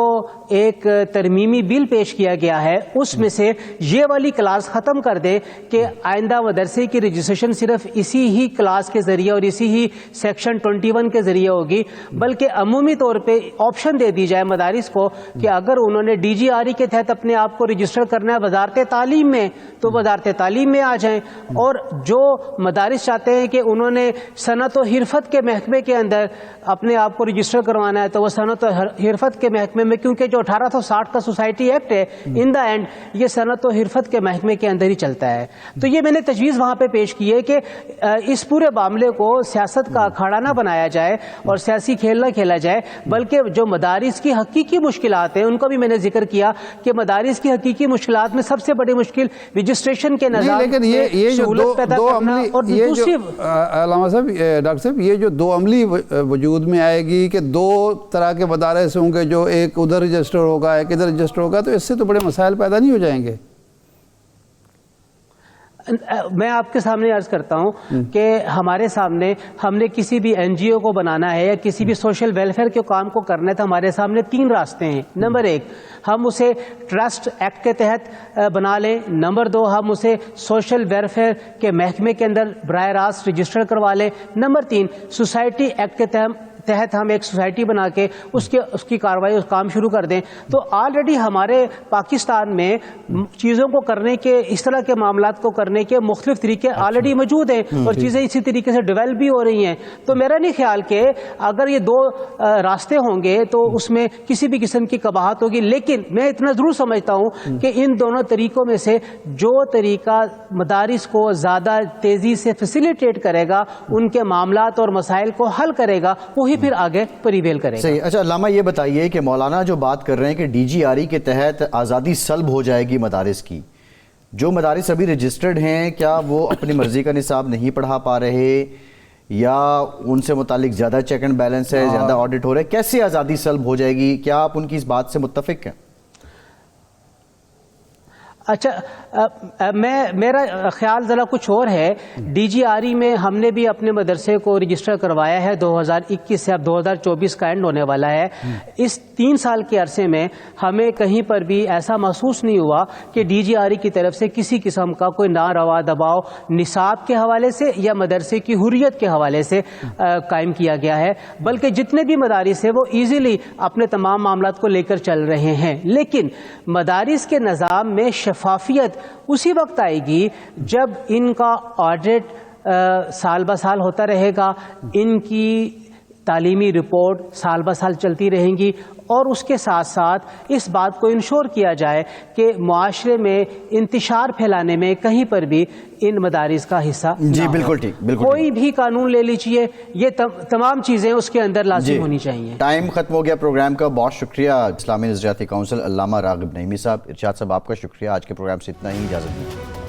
ایک ترمیمی بل پیش کیا گیا ہے اس میں سے یہ والی کلاس ختم کر دیں کہ آئندہ مدرسے کی رجسٹریشن صرف اسی ہی کلاس کے ذریعے اور اسی ہی سیکشن 21 کے ذریعے ہوگی، بلکہ عمومی طور پہ آپشن دے دی جائے مدارس کو کہ اگر انہوں نے DGRE کے تحت اپنے آپ کو رجسٹر کرنا ہے وزارت تعلیم میں تو وزارت تعلیم میں آ جائیں، اور جو مدارس چاہتے ہیں کہ انہوں نے صنعت و حرفت کے محکمے کے اندر اپنے آپ کو رجسٹر کروانا ہے تو وہ صنعت و حرفت کے محکمے میں، کیونکہ جو 1860 کا سوسائٹی ایکٹ ہے ان دا اینڈ یہ صنعت و حرفت کے محکمے کے اندر ہی چلتا ہے۔ تو یہ میں نے تجویز وہاں پہ پیش کی ہے کہ اس پورے معاملے کو سیاست کا اکھاڑا نہ بنایا جائے اور سیاسی کھیل نہ کھیلا جائے، بلکہ جو مدارس کی حقیقی مشکلات ہیں ان کا بھی میں نے ذکر کیا کہ مدارس کی حقیقی مشکلات میں سب سے بڑی مشکل رجسٹریشن کے نظام، لیکن یہ جو دو عملی، یہ جو علامہ صاحب، ڈاکٹر صاحب، یہ جو 2 عملی وجود میں آئے گی کہ 2 طرح کے مدارس ہوں گے، جو ایک ادھر رجسٹر ہوگا ایک ادھر رجسٹر ہوگا، تو اس سے تو بڑے مسائل پیدا نہیں ہو جائیں گے؟ میں آپ کے سامنے عرض کرتا ہوں کہ ہمارے سامنے ہم نے کسی بھی NGO کو بنانا ہے یا کسی بھی سوشل ویلفیئر کے کام کو کرنا ہے تو ہمارے سامنے 3 راستے ہیں۔ نمبر 1 ہم اسے ٹرسٹ ایکٹ کے تحت بنا لیں، نمبر 2 ہم اسے سوشل ویلفیئر کے محکمے کے اندر براہ راست رجسٹر کروا لیں، نمبر 3 سوسائٹی ایکٹ کے تحت ہم ایک سوسائٹی بنا کے اس کی کارروائی، اس کام شروع کر دیں۔ تو آلریڈی ہمارے پاکستان میں چیزوں کو کرنے کے، اس طرح کے معاملات کو کرنے کے مختلف طریقے آلریڈی موجود ہیں اور چیزیں اسی طریقے سے ڈیولپ بھی ہو رہی ہیں۔ تو میرا نہیں خیال کہ اگر یہ 2 راستے ہوں گے تو اس میں کسی بھی قسم کی قباحت ہوگی، لیکن میں اتنا ضرور سمجھتا ہوں کہ ان دونوں طریقوں میں سے جو طریقہ مدارس کو زیادہ تیزی سے فیسیلیٹیٹ کرے گا، ان کے معاملات اور مسائل کو حل کرے گا، وہی پھر آگے پریویل کرے گا۔ صحیح۔ اچھا علامہ یہ بتائیے کہ مولانا جو بات کر رہے ہیں کہ DGRE کے تحت آزادی سلب ہو جائے گی مدارس کی، جو مدارس ابھی رجسٹرڈ ہیں کیا وہ اپنی مرضی کا نصاب نہیں پڑھا پا رہے یا ان سے متعلق زیادہ چیک اینڈ بیلنس ہے، زیادہ آڈٹ ہو رہا ہے؟ کیسے آزادی سلب ہو جائے گی؟ کیا آپ ان کی اس بات سے متفق ہیں؟ اچھا میرا خیال ذرا کچھ اور ہے. ڈی جی آر ای میں ہم نے بھی اپنے مدرسے کو رجسٹر کروایا ہے 2021 سے، اب 2024 کا اینڈ ہونے والا ہے. اس 3 سال کے عرصے میں ہمیں کہیں پر بھی ایسا محسوس نہیں ہوا کہ ڈی جی آر ای کی طرف سے کسی قسم کا کوئی ناروا دباؤ نصاب کے حوالے سے یا مدرسے کی حریت کے حوالے سے قائم کیا گیا ہے، بلکہ جتنے بھی مدارس ہیں وہ ایزیلی اپنے تمام معاملات کو لے کر چل رہے ہیں. لیکن مدارس کے نظام میں شفافیت اسی وقت آئے گی جب ان کا آڈٹ سال بہ سال ہوتا رہے گا، ان کی تعلیمی رپورٹ سال بہ سال چلتی رہیں گی، اور اس کے ساتھ ساتھ اس بات کو انشور کیا جائے کہ معاشرے میں انتشار پھیلانے میں کہیں پر بھی ان مدارس کا حصہ جی نہ ہو. بالکل ٹھیک، بالکل کوئی بھی قانون لے لیجئے، یہ تمام چیزیں اس کے اندر لازم ہونی چاہیے. ٹائم ختم ہو گیا پروگرام کا. بہت شکریہ اسلامی نظریاتی کونسل علامہ راغب نعیمی صاحب. ارشاد صاحب آپ کا شکریہ. آج کے پروگرام سے اتنا ہی، اجازت دیجیے.